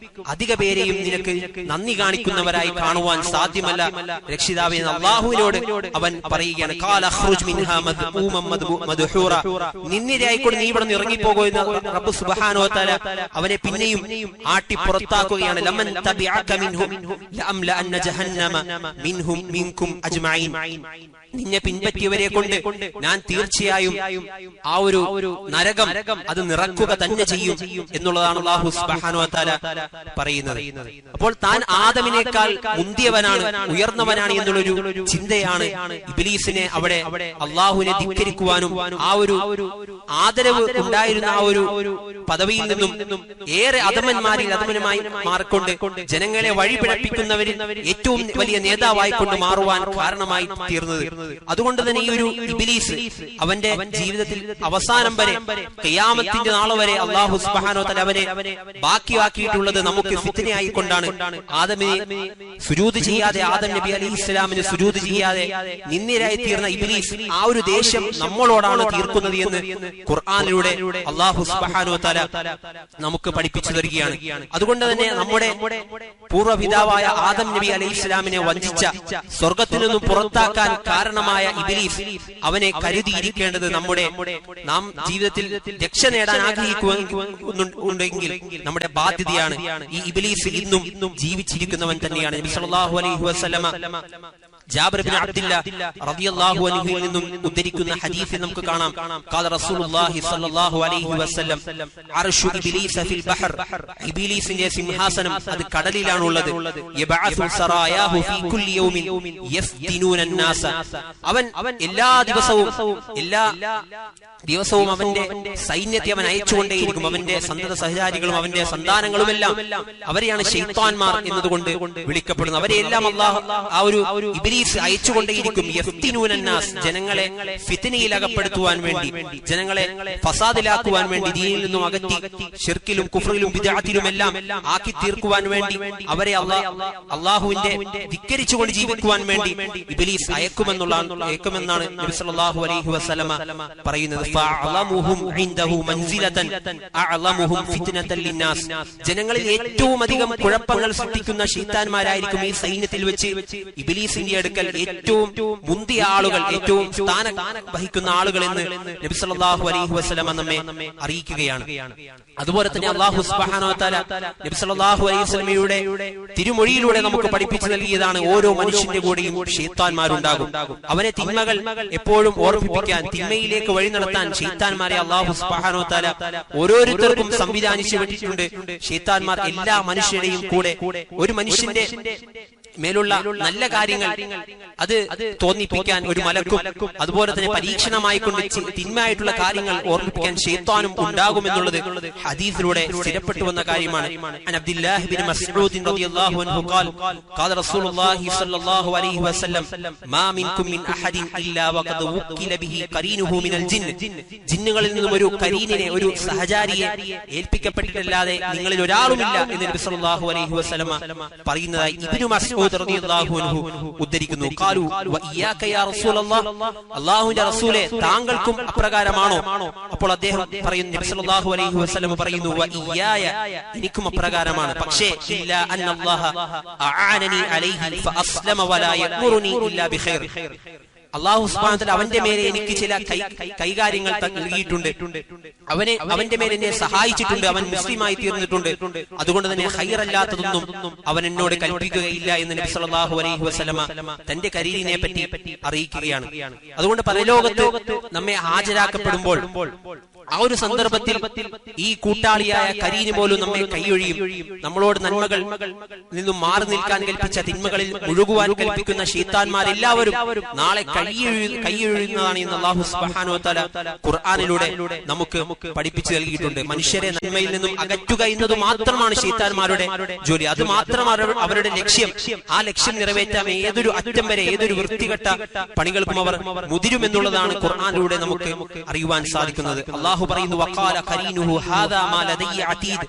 അധിക പേരെയും നിനക്ക് നന്ദി കാണിക്കുന്നവരായി കാണുവാൻ സാധ്യമല്ല രക്ഷിതാവേ എന്ന് അല്ലാഹുവിനോട് അവൻ പറയുകയാണ്. ഖാല അഖ്റുജ് മിൻഹാ മദ്ഊമൻ മദ്ഹൂറ, നിന്ദിതയായിക്കൊണ്ട് നീ ഇവിടെ നിന്ന് ഇറങ്ങിപ്പോകൂ എന്ന് റബ്ബ് സുബ്ഹാനഹു വ തആല അവനെ പിന്നെയും ആട്ടി പുറത്താക്കുകയാണ്. ലമൻ തബിഅക മിൻഹും ലഅംല അന്ന ജഹന്നമ മിൻഹും മിൻകും അജ്മഈൻ, നിന്നെ പിൻപറ്റിയവരെ കൊണ്ട് ഞാൻ തീർച്ചയായും ആ ഒരു നരകം അത് നിറക്കുക തന്നെ ചെയ്യും എന്നുള്ളതാണ് അല്ലാഹു സുബ്ഹാനഹു വ തആല പറയുന്നത്. അപ്പോൾ താൻ ആദമിനേക്കാൾ മുന്തിയവനാണ്, ഉയർന്നവനാണ് എന്നുള്ളൊരു ചിന്തയാണ് ഇബ്ലീസിനെ അവിടെ അല്ലാഹുവിനെ ധിക്കരിക്കുവാനും ആ ഒരു ആദരവ് ഉണ്ടായിരുന്ന ആ ഒരു പദവിയിൽ നിന്നും ഏറെ അധമന്മാരിൽ അധമനുമായി മാറിക്കൊണ്ട് ജനങ്ങളെ വഴിപിഴപ്പിക്കുന്നവരിൽ ഏറ്റവും വലിയ നേതാവായിക്കൊണ്ട് മാറുവാൻ കാരണമായി തീർന്നത്. അതുകൊണ്ട് തന്നെ ഈ ഒരു ഇബ്ലീസ് അവന്റെ ജീവിതത്തിൽ അവസാനം വരെ ഖിയാമത്തിന്റെ നാൾ വരെ അല്ലാഹു സുബ്ഹാനഹു വ തആല അവനെ ബാക്കിയാക്കിയിട്ടുള്ളത് നമുക്ക് ഫിത്നയായിക്കൊണ്ടാണ്. ആദമിനെ സുജൂദ് ചെയ്യാതെ, ആദം നബി അലൈഹിസ്സലാമിന് സുജൂദ് ചെയ്യാതെ നിന്ദിതരായി തീർന്ന ഇബ്ലീസ് ആ ഒരു ദേഷ്യം നമ്മളോടാണ് തീർക്കുന്നത് എന്ന് ഖുർആനിലൂടെ അല്ലാഹു സുബ്ഹാനഹു വ തആല നമുക്ക് പഠിപ്പിച്ചു തരികയാണ്. അതുകൊണ്ട് തന്നെ നമ്മുടെ പൂർവ്വപിതാവായ ആദം നബി അലൈഹിസ്സലാമിനെ വഞ്ചിച്ച, സ്വർഗത്തിൽ നിന്നും പുറത്താക്കാൻ കാരണമായ ഇബ്ലീസ് അവനെ കരുതിയിരിക്കേണ്ടത് നാം ജീവിതത്തിൽ രക്ഷ നേടാൻ ആഗ്രഹിക്കുന്നുണ്ടെങ്കിൽ നമ്മുടെ ബാധ്യതയാണ്. ഈ ഇബ്ലീസ് ഇന്നും ജീവിച്ചിരിക്കുന്നവൻ തന്നെയാണ്. നബി സല്ലല്ലാഹു അലൈഹി വസല്ലമ ജാബിർ ഇബ്നു അബ്ദുല്ലാ റളിയല്ലാഹു അൻഹുവിൽ നിന്നും ഉദ്ധരിക്കുന്ന ഹദീസിൽ നമുക്ക് കാണാം, ഖാല റസൂലുള്ളാഹി സ്വല്ലല്ലാഹു അലൈഹി വസല്ലം അർശു ഇബ്ലീസ ഫിൽ ബഹർ, ഇബ്ലീസിന്റെ സിംഹാസനം അത് കടലിലാണുള്ളത്. യബഅസു സറായാഹു ഫീ കുല്ലി യൗമിൻ യഫ്തിനൂന അന്നാസ, അവൻ എല്ലാ ദിവസവും അവന്റെ സൈന്യത്തെ അവൻ അയച്ചുകൊണ്ടേയിരിക്കും. അവന്റെ സന്തത സഹചാരികളും അവന്റെ സന്താനങ്ങളുമെല്ലാം അവരെയാണ് ശൈത്താൻമാർ എന്നതുകൊണ്ട് വിളിക്കപ്പെടുന്നത്. അവരെയെല്ലാം അല്ലാഹു ആ ഒരു ഇബ്ലീസ് അയച്ചുകൊണ്ടേയിരിക്കും. യഫ്തിനൂനന്നാസ്, ജനങ്ങളെ ഫിത്നയിൽ അകപ്പെടുത്തുവാൻ വേണ്ടി, ജനങ്ങളെ ഫസാദിലാക്കുവാൻ വേണ്ടി, ദീനിൽ നിന്നും അകറ്റി ശിർക്കിലും കുഫ്റിലും ബിദ്അത്തിലും എല്ലാം ആക്കി തീർക്കുവാൻ വേണ്ടി, അവരെ അല്ലാഹുവിന്റെ ധിക്കരിച്ചുകൊണ്ട് ജീവിക്കുവാൻ വേണ്ടി ഇബ്ലീസ് അയക്കുമെന്നാണ് നബി സല്ലല്ലാഹു അലൈഹി വസല്ലമ പറയുന്നത്. ഫഅലമുഹും ഇൻദഹു മൻസിലതൻ അഅലമുഹും ഫിത്നതൻ ലിന്നാസ്, ജനങ്ങളിൽ ഏറ്റവും അധികം കുഴപ്പങ്ങൾ സൃഷ്ടിക്കുന്ന ശൈത്താന്മാരായിരിക്കും ഈ സൈന്യത്തിൽ വെച്ച് ഇബ്ലീസിന്റെ അടുക്കൽ ഏറ്റവും മുന്തിയ ആളുകൾ, ഏറ്റവും സ്ഥാനം വഹിക്കുന്ന ആളുകൾ എന്ന് നബി സല്ലല്ലാഹു അലൈഹി വസല്ലമ നമ്മെ അറിയിക്കുകയാണ്. അതുപോലെ തന്നെ അല്ലാഹു സുബ്ഹാനഹു വ തആല നബി സല്ലല്ലാഹു അലൈഹി വസല്ലമയുടെ തിരുമൊഴിയിലൂടെ നമുക്ക് പഠിപ്പിച്ചു നൽകിയതാണ്, ഓരോ മനുഷ്യന്റെ കൂടെയും ശൈത്താന്മാരുണ്ടാകും. അവനെ തിന്മകൾ എപ്പോഴും ഓർമ്മിപ്പിക്കാൻ, തിന്മയിലേക്ക് വഴി നടത്താൻ ശൈത്താന്മാരെ അല്ലാഹു സുബ്ഹാനഹു വ തആല ഓരോരുത്തർക്കും സംവിധാനിച്ചു വിട്ടിട്ടുണ്ട്. ശൈത്താന്മാർ എല്ലാ മനുഷ്യരുടെയും കൂടെ ഒരു മനുഷ്യന്റെ മേലുള്ള നല്ല കാര്യങ്ങൾ അത് തോന്നിപ്പിക്കാൻ ഒരു മലക്കും, അതുപോലെ തന്നെ പരീക്ഷണമായിക്കൊണ്ട് തിന്മയായിട്ടുള്ള കാര്യങ്ങൾ ഓർമ്മിപ്പിക്കാൻ ശൈത്താനും ഉണ്ടാകുമെന്നുള്ളത് ഹദീസിലൂടെ സ്ഥിരപ്പെട്ടു വന്ന കാര്യമാണ്. അൻ അബ്ദുല്ലാഹി ഇബ്നു മസ്ഊദ് റളിയല്ലാഹു അൻഹു ഖാൽ ഖാല റസൂലുള്ളാഹി സ്വല്ലല്ലാഹു അലൈഹി വസല്ലം മാ മിൻകും മിൻ അഹദിൻ ഇല്ലാ വഖദ് വക്കില ബിഹി ഖരീനുഹു മിനൽ ജിൻ, ജിന്നുകളിൽ നിന്നും ഒരു കരീനിനെ, ഒരു സഹചാരിയെ ഏൽപ്പിക്കപ്പെട്ടിട്ടല്ലാതെ നിങ്ങളിൽ ഒരാളുമില്ല എന്ന് നബി സല്ലല്ലാഹു അലൈഹി വസല്ലം പറയുന്നതായി ഇബ്നു മസ്ഊദ് റളിയല്ലാഹു അൻഹു ഉദ്ധരിക്കുന്നു. ഖാലു വഇയ്യാക യാ റസൂലല്ലാഹ്, അല്ലാഹുവിന്റെ റസൂലേ താങ്കൾക്കും അപ്രകാരമാണോ? അപ്പോൾ അദ്ദേഹം പറയുന്നു, നബി സല്ലല്ലാഹു അലൈഹി വസല്ലം പറയുന്നു, വഇയ്യായ, എനിക്കും അപ്രകാരമാണ്. പക്ഷേ ഇല്ലാ അന്നല്ലാഹ അആനനി അലൈഹി ഫഅസ്ലമ വലാ യഅ്മുറുനി ഇല്ലാ ബിഖൈർ, അല്ലാഹു സുബ്ഹാനഹു വ തആല അവന്റെ മേലെ എനിക്ക് ചില കൈകാര്യങ്ങൾ നൽകിയിട്ടുണ്ട്, അവന്റെ മേലെ എന്നെ സഹായിച്ചിട്ടുണ്ട്, അവൻ മുസ്ലിമായി തീർന്നിട്ടുണ്ട്. അതുകൊണ്ട് തന്നെ ഖൈറല്ലാത്തതൊന്നും അവൻ എന്നോട് കൽപ്പിക്കുകയില്ല എന്ന് നബി സല്ലല്ലാഹു അലൈഹി വസല്ലമ തന്റെ കരീനിനെ പറ്റി അറിയിക്കുകയാണ്. അതുകൊണ്ട് പരലോകത്ത് നമ്മെ ഹാജരാക്കപ്പെടുമ്പോൾ ആ ഒരു സന്ദർഭത്തിൽ ഈ കൂട്ടാളിയായ കരീന് പോലും നമ്മെ കൈയൊഴിയും. നമ്മളോട് നന്മകൾ നിന്നും മാറി നിൽക്കാൻ കൽപ്പിച്ച തിന്മകളിൽ മുഴുകുവാൻ കൽപ്പിക്കുന്ന ശൈത്താന്മാരെല്ലാവരും നാളെ കൈയൊഴിയുന്നതാണ് എന്ന് അല്ലാഹു സുബ്ഹാനഹു വ തആല ഖുർആനിലൂടെ നമുക്ക് പഠിപ്പിച്ചു നൽകിയിട്ടുണ്ട്. മനുഷ്യരെ നന്മയിൽ നിന്നും അകറ്റുക എന്നത് മാത്രമാണ് ശൈത്താന്മാരുടെ ജോലി. അത് മാത്രമാണ് അവരുടെ ലക്ഷ്യം. ആ ലക്ഷ്യം നിറവേറ്റാൻ ഏതൊരു അറ്റം വരെ ഏതൊരു വൃത്തികെട്ട പണികൾക്കും അവർ മുതിരുമെന്നുള്ളതാണ് ഖുർആനിലൂടെ നമുക്ക് അറിയുവാൻ സാധിക്കുന്നത്. അല്ലാഹു പറയുന്നു, വഖാല ഖരീനുഹു ഹാദാ മാ ലദയ്യ അതീദ്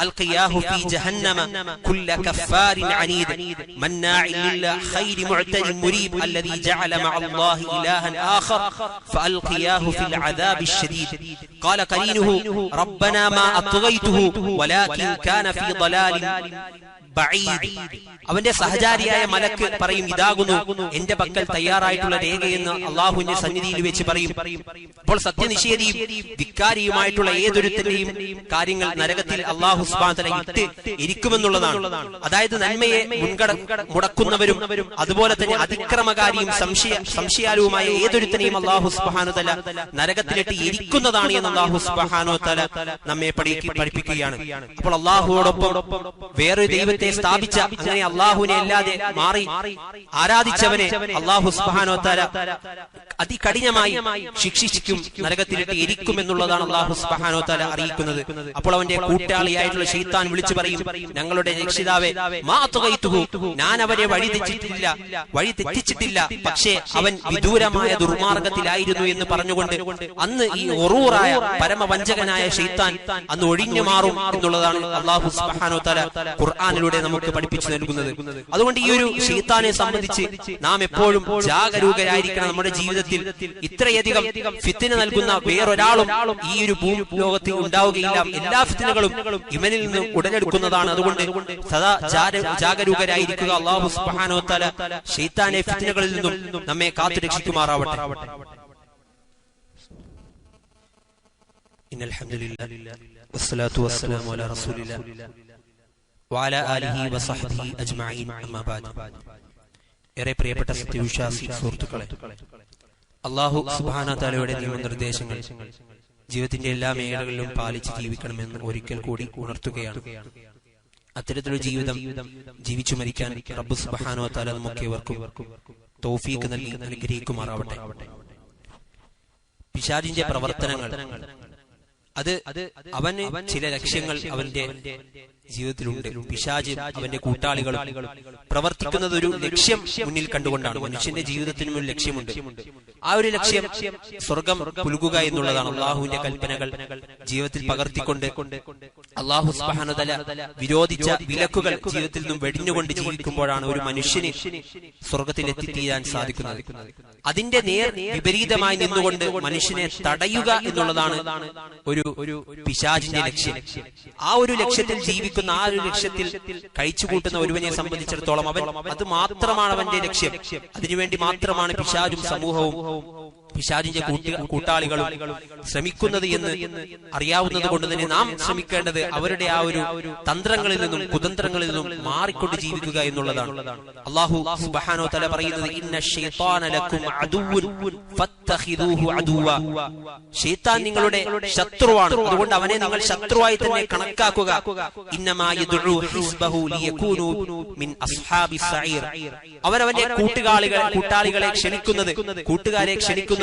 അൽഖിയാഹു ഫീ ജഹന്നമ കുല്ല കഫാരിൻ അനീദ് മന്നാഇ ലിൽ ഖൈരി മുഅ്തദിൻ മുരീബ് അല്ലദീ ജഅല മഅല്ലാഹി ഇലാഹൻ ആഖർ ഫഅൽഖിയാഹു ഫിൽ അദാബി ശദീദ് ഖാല ഖരീനുഹു റബ്ബനാ മാ അത്ഗൈതുഹു വലാകിൻ കാന ഫീ ളലാലിൻ ബഈദ്. അവന്റെ സഹചാരിയായ മലക്ക് പറയും, ഇതാകുന്നു എന്റെ പക്കൽ തയ്യാറായിട്ടുള്ള രേഖയെന്ന് അള്ളാഹുവിന്റെ സന്നിധിയിൽ വെച്ച് പറയും. അപ്പോൾ സത്യനിഷേധിയും ധിക്കാരിയുമായിട്ടുള്ള ഏതൊരുത്തന്റെയും കാര്യങ്ങൾ നരകത്തിൽ അള്ളാഹു സുബ്ഹാനഹു വ തആല ഇട്ട് ഇരിക്കുമെന്നുള്ളതാണ്. അതായത് നന്മയെ മുടക്കുന്നവരും അതുപോലെ തന്നെ അതിക്രമകാരിയും സംശയാലുവുമായ ഏതൊരുത്തനെയും അള്ളാഹു സുബ്ഹാനഹു വ തആല നരകത്തിലിട്ട് ഇരിക്കുന്നതാണ് എന്ന് അള്ളാഹു സുബ്ഹാനഹു വ തആല നമ്മെ പഠിപ്പിക്കുകയാണ്. അപ്പോൾ അള്ളാഹുവോടൊപ്പം വേറൊരു ദൈവത്തെ സ്ഥാപിച്ച, അങ്ങനെ അള്ളാഹുവിനെ അല്ലാതെ മാറി ആരാധിച്ചവനെ അള്ളാഹു സുബ്ഹാനഹു വ തആല അതികഠിനമായി ശിക്ഷിക്കും, നരകത്തിലിട്ട് എരിക്കും എന്നുള്ളതാണ് അള്ളാഹു സുബ്ഹാനഹു വ തആല അറിയിക്കുന്നത്. അപ്പോൾ അവന്റെ കൂട്ടാളിയായിട്ടുള്ള ശൈത്താൻ വിളിച്ചു പറയും, ഞങ്ങളുടെ രക്ഷിതാവേ, മാ തുഗൈതുഹു, ഞാൻ അവനെ വഴി തെറ്റിച്ചിട്ടില്ല, പക്ഷേ അവൻ വിദൂരമായ ദുർമാർഗത്തിലായിരുന്നു എന്ന് പറഞ്ഞുകൊണ്ട് അന്ന് ഈ ഒറൂറായ പരമവഞ്ചകനായ ശൈത്താൻ അന്ന് ഒഴിഞ്ഞു മാറും എന്നുള്ളതാണ് അള്ളാഹു സുബ്ഹാനഹു വ തആല ഖുർആനിലൂടെ നമുക്ക് പഠിപ്പിച്ചു നൽകുന്നത്. അതുകൊണ്ട് ഈ ഒരു ശൈത്താനെ സംബന്ധിച്ച് നാം എപ്പോഴും ജാഗരൂകരായിരിക്കണം. നമ്മുടെ ജീവിതത്തിൽ ഇത്രയധികം ഫിത്ന നൽകുന്ന വേറൊരാളും ഈ ഒരു ഭൂലോകത്തിൽ ഉണ്ടാവുകയില്ല. എല്ലാ ഫിത്നകളും ഇവനിൽ നിന്ന് ഉടലെടുക്കുന്നതാണ്. അതുകൊണ്ട് സദാ ജാഗരൂകരായിരിക്കുക. അല്ലാഹു സുബ്ഹാനഹു വ തആല ശൈത്താനെ ഫിത്നകളിൽ നിന്നും നമ്മെ കാത്തുരക്ഷിക്കുമാറാവട്ടെ. ഇന്നൽ ഹംദുലില്ലാഹി വസ്സലാത്തു വസ്സലാമു അലാ റസൂലില്ലാഹി വഅലാ ആലിഹി വസഹ്ബിഹി അജ്മഈൻ. അമ്മാ ബഅദ്. ഏറെ പ്രിയപ്പെട്ട സത്യവിശ്വാസി സുഹൃത്തുക്കളെ, അല്ലാഹു സുബ്ഹാനഹു വ തആലയുടെ നിയമനിർദ്ദേശങ്ങൾ ജീവിതത്തിന്റെ എല്ലാ മേഖലകളിലും പാലിച്ച് ജീവിക്കണമെന്ന് ഒരിക്കൽ കൂടി ഉണർത്തുകയാണ്. അത്തരത്തിലൊരു ജീവിതം ജീവിച്ചു മരിക്കാൻ റബ്ബ് സുബ്ഹാനഹു വ തആല നമുക്കേവർക്കും തൗഫീഖ് നൽകി അനുഗ്രഹിക്കുമാറാവട്ടെ. പിശാചിന്റെ പ്രവർത്തനങ്ങൾ, അത് അവന് ചില ലക്ഷ്യങ്ങൾ അവന്റെ ജീവിതത്തിലുണ്ട്. പിശാച് അവന്റെ കൂട്ടാളികളും പ്രവർത്തിക്കുന്നത് ഒരു ലക്ഷ്യം മുന്നിൽ കണ്ടുകൊണ്ടാണ്. മനുഷ്യന്റെ ജീവിതത്തിനും ഒരു ലക്ഷ്യമുണ്ട്. ആ ഒരു ലക്ഷ്യം സ്വർഗം പുലുകുക എന്നുള്ളതാണ്. അള്ളാഹുവിന്റെ കൽപ്പനകൾ ജീവിതത്തിൽ പകർത്തിക്കൊണ്ട് അള്ളാഹു സുബ്ഹാനഹു വ തആല വിരോധിച്ച വിലക്കുകൾ ജീവിതത്തിൽ നിന്നും വെടിഞ്ഞുകൊണ്ട് ജീവിക്കുമ്പോഴാണ് ഒരു മനുഷ്യന് സ്വർഗത്തിൽ എത്തിത്തീരാൻ സാധിക്കുന്നത്. അതിന്റെ നേർ വിപരീതമായി നിന്നുകൊണ്ട് മനുഷ്യനെ തടയുക എന്നുള്ളതാണ് ഒരു പിശാചിന്റെ ലക്ഷ്യം. ആ ഒരു ലക്ഷ്യത്തിൽ ജീവിക്കുന്ന, ആ ഒരു ലക്ഷ്യത്തിൽ കഴിച്ചുകൂട്ടുന്ന ഒരുവനെ സംബന്ധിച്ചിടത്തോളം അത് മാത്രമാണ് അവന്റെ ലക്ഷ്യം. അതിനുവേണ്ടി മാത്രമാണ് പിശാചും സമൂഹവും പിശാചിന്റെ കൂട്ടാളികളും ശ്രമിക്കുന്നത് എന്ന് അറിയാവുന്നത് കൊണ്ട് തന്നെ നാം ശ്രമിക്കേണ്ടത് അവരുടെ ആ ഒരു തന്ത്രങ്ങളിൽ നിന്നും കുതന്ത്രങ്ങളിൽ നിന്നും മാറിക്കൊണ്ട് ജീവിക്കുക എന്നുള്ളതാണ്. അല്ലാഹു സുബ്ഹാനഹു വ തആല പറയുന്നത്, ഇന്ന ശൈത്താന ലക്കും അദുവ്വുൻ ഫത്തഖിദൂഹു അദുവ്വ. ശൈത്താൻ നിങ്ങളുടെ ശത്രുവാണ്, അതുകൊണ്ട് അവനെ നിങ്ങൾ ശത്രുവായി തന്നെ കണക്കാക്കുക. ഇന്നമാ യദ്ഉ ഹിസ്ബഹു ലിയകൂനു മിൻ അസ്ഹാബിസ് സഈർ. അവനവന്റെ കൂട്ടാളികളെ ക്ഷണിക്കുന്നത്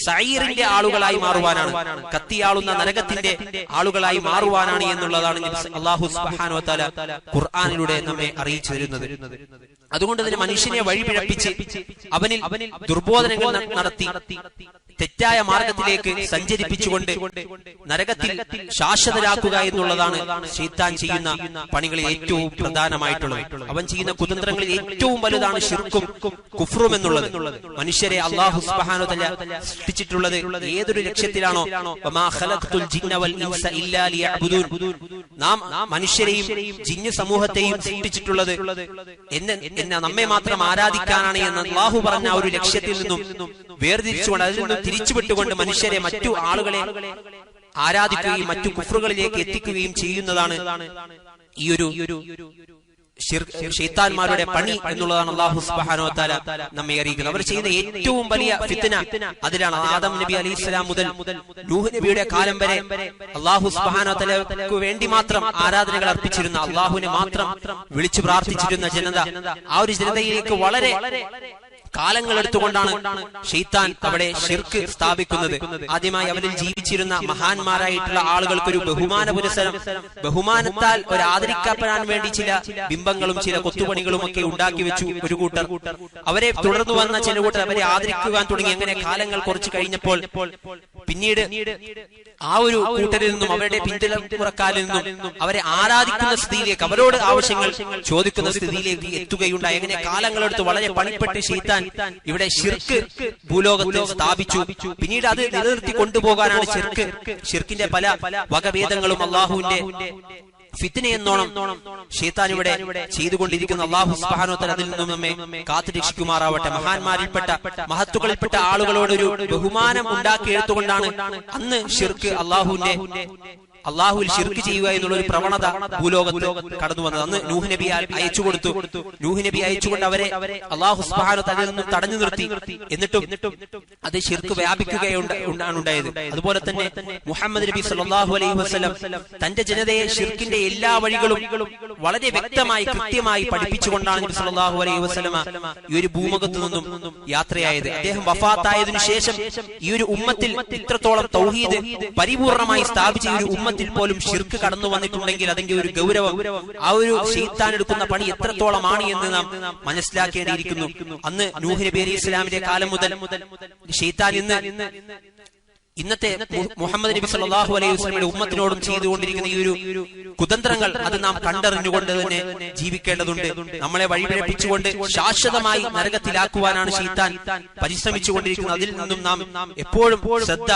സഈറിന്റെ ആളുകളായി മാറുവാനാണ്, കത്തിയാളുന്ന നരകത്തിന്റെ ആളുകളായി മാറുവാനാണ് എന്നുള്ളതാണ് അല്ലാഹു സുബ്ഹാനഹു വ തആല ഖുർആനിലൂടെ നമ്മെ അറിയിച്ചു തരുന്നത്. അതുകൊണ്ട് തന്നെ മനുഷ്യനെ വഴിപിഴപ്പിച്ച് അവനിൽ ദുർബോധനങ്ങൾ നടത്തി തെറ്റായ മാർഗത്തിലേക്ക് സഞ്ചരിപ്പിച്ചുകൊണ്ട് നരകത്തിൽ ശാശ്വതരാക്കുക എന്നുള്ളതാണ് ശൈത്താൻ ചെയ്യുന്ന പണികളിൽ ഏറ്റവും പ്രധാനമായിട്ടുള്ളത്. അവൻ ചെയ്യുന്ന കുതന്ത്രങ്ങളിൽ ഏറ്റവും വലുതാണ് ശിർക്കും കുഫ്റും എന്നുള്ളത്. മനുഷ്യരെ അല്ലാഹു സുബ്ഹാനഹു വ തആല സൃഷ്ടിച്ചിട്ടുള്ളത് ഏതൊരു ലക്ഷ്യത്തിലാണോ, വമാ ഖലഖ്തുൽ ജിന്ന വൽ ഇൻസ ഇല്ലാ ലിയഅ്ബുദൂൻ, നാം മനുഷ്യരെയും ജിന്ന് സമൂഹത്തെയും സൃഷ്ടിച്ചിട്ടുള്ളത് നമ്മെ മാത്രം ആരാധിക്കാനാണ് എന്ന് അല്ലാഹു പറഞ്ഞ ഒരു ലക്ഷ്യത്തിൽ നിന്നും വേർതിരിച്ചുകൊണ്ട് അതിൽ നിന്നും തിരിച്ചുവിട്ടുകൊണ്ട് മനുഷ്യരെ മറ്റു ആളുകളെ ആരാധിക്കുകയും മറ്റു കുഫ്റുകളിലേക്ക് എത്തിക്കുകയും ചെയ്യുന്നതാണ് ഈ ഒരു ശൈത്താന്മാരുടെ പണി എന്നുള്ളതാണ് അല്ലാഹു സുബ്ഹാനഹു വ തആല നമ്മെ അറിയിക്കുന്നത്. അവർ ചെയ്യുന്ന ഏറ്റവും വലിയ ഫിത്ന അതിലാണ്. ആദം നബി അലൈഹിസ്സലാം മുതൽ നൂഹ് നബിയുടെ കാലം വരെ അല്ലാഹു സുബ്ഹാനഹു വ തആലയ്ക്ക് വേണ്ടി മാത്രം ആരാധനകൾ അർപ്പിച്ചിരുന്ന, അല്ലാഹുവിനെ മാത്രം വിളിച്ചു പ്രാർത്ഥിച്ചിരുന്ന ജനത, ആ ഒരു ജനതയിലേക്ക് വളരെ കാലങ്ങൾ എടുത്തുകൊണ്ടാണ് ശൈത്താൻ അവിടെ ശിർക്ക് സ്ഥാപിക്കുന്നത്. ആദ്യമായി അവരിൽ ജീവിച്ചിരുന്ന മഹാന്മാരായിട്ടുള്ള ആളുകൾക്കൊരു ബഹുമാന പുരസ്സരം, ബഹുമാനത്താൽ ഒരു ആദരിക്കപ്പെടാൻ വേണ്ടി ചില ബിംബങ്ങളും ചില കൊത്തുപണികളും ഒക്കെ ഉണ്ടാക്കി വെച്ചു ഒരു കൂട്ടർ. അവരെ തുടർന്നു വന്ന ചില കൂട്ടർ അവരെ ആദരിക്കുവാൻ തുടങ്ങി. അങ്ങനെ കാലങ്ങൾ കുറച്ച് കഴിഞ്ഞപ്പോൾ പിന്നീട് ആ ഒരു കൂട്ടരിൽ നിന്നും അവരുടെ പിന്തുണക്കാരിൽ നിന്നും അവരെ ആരാധിക്കുന്ന സ്ഥിതിയിലേക്ക്, അവരോട് ആവശ്യങ്ങൾ ചോദിക്കുന്ന സ്ഥിതിയിലേക്ക് എത്തുകയുണ്ടായി. അങ്ങനെ കാലങ്ങളെടുത്ത് വളരെ പണിപ്പെട്ട് ശൈത്താൻ ഇവിടെ ശിർക്ക് ഭൂലോകത്തിൽ സ്ഥാപിച്ചു. പിന്നീട് അത് നിലനിർത്തി കൊണ്ടുപോകാനാണ് ശിർക്കിന്റെ പല വകഭേദങ്ങളും അള്ളാഹുവിന്റെ ഫിത്ന എന്നോണം ശൈത്താൻ ഇവിടെ ചെയ്തുകൊണ്ടിരിക്കുന്ന. അല്ലാഹു സുബ്ഹാനഹു വ തആല അതിൽ നിന്നും നമ്മെ കാത്തുരക്ഷിക്കുമാറാവട്ടെ. മഹാന്മാരിൽപ്പെട്ട മഹത്തുക്കളിൽപ്പെട്ട ആളുകളോടൊരു ബഹുമാനം ഉണ്ടാക്കി എടുത്തുകൊണ്ടാണ് അന്ന് ശിർക്ക് അള്ളാഹുവിൽ ശിർക്ക് ചെയ്യുക എന്നുള്ള ഒരു പ്രവണത ഭൂലോകത്ത് കടന്നു വന്നത്. അന്ന് നൂഹ് നബി അയച്ചു കൊടുത്തു. നൂഹ് നബി അയച്ചുകൊണ്ട് അവരെ അള്ളാഹു സുബ്ഹാനഹു വ തആല നിന്നും തടഞ്ഞു നിർത്തി. എന്നിട്ടും അത് ശിർക്ക് വ്യാപിക്കുകയാണ് ഉണ്ടായത്. അതുപോലെ തന്നെ മുഹമ്മദ് നബി സല്ലല്ലാഹു അലൈഹി വസല്ലം തന്റെ ജനതയെ ശിർക്കിന്റെ എല്ലാ വഴികളും വളരെ വ്യക്തമായി കൃത്യമായി പഠിപ്പിച്ചുകൊണ്ടാണ് നബി സല്ലല്ലാഹു അലൈഹി വസല്ലം ഈ ഒരു ഭൂമുഖത്തു നിന്നും യാത്രയായത്. അദ്ദേഹം വഫാത്തായതിനു ശേഷം ഈ ഒരു ഉമ്മത്തിൽ ഇത്രത്തോളം തൗഹീദ് പരിപൂർണമായി സ്ഥാപിച്ച ഈ ഒരു ഉമ്മത്തിൽ പോലും ശിർക്ക് കടന്നു വന്നിട്ടുണ്ടെങ്കിൽ അതിന്റെ ഒരു ഗൗരവം, ആ ഒരു ശൈത്താൻ എടുക്കുന്ന പണി എത്രത്തോളമാണ് എന്ന് നാം മനസ്സിലാക്കേണ്ടിയിരിക്കുന്നു. അന്ന് നൂഹ് നബി അലൈഹി ഇസ്ലാമിന്റെ കാലം മുതൽ ശൈത്താൻ ഇന്നത്തെ മുഹമ്മദ് നബി സല്ലല്ലാഹു അലൈഹി വസല്ലമയുടെ ഉമ്മത്തിനോടും ചെയ്തുകൊണ്ടിരിക്കുന്ന ഈ ഒരു കുതന്ത്രങ്ങൾ അത് നാം കണ്ടറിഞ്ഞുകൊണ്ട് തന്നെ ജീവിക്കേണ്ടതുണ്ട്. നമ്മളെ വഴിപിഴപ്പിച്ചുകൊണ്ട് ശാശ്വതമായി നരകത്തിലാക്കുവാനാണ് ശൈത്താൻ പരിശ്രമിച്ചുകൊണ്ടിരിക്കുന്നത്. അതിൽ നിന്നും നാം എപ്പോഴും ശ്രദ്ധ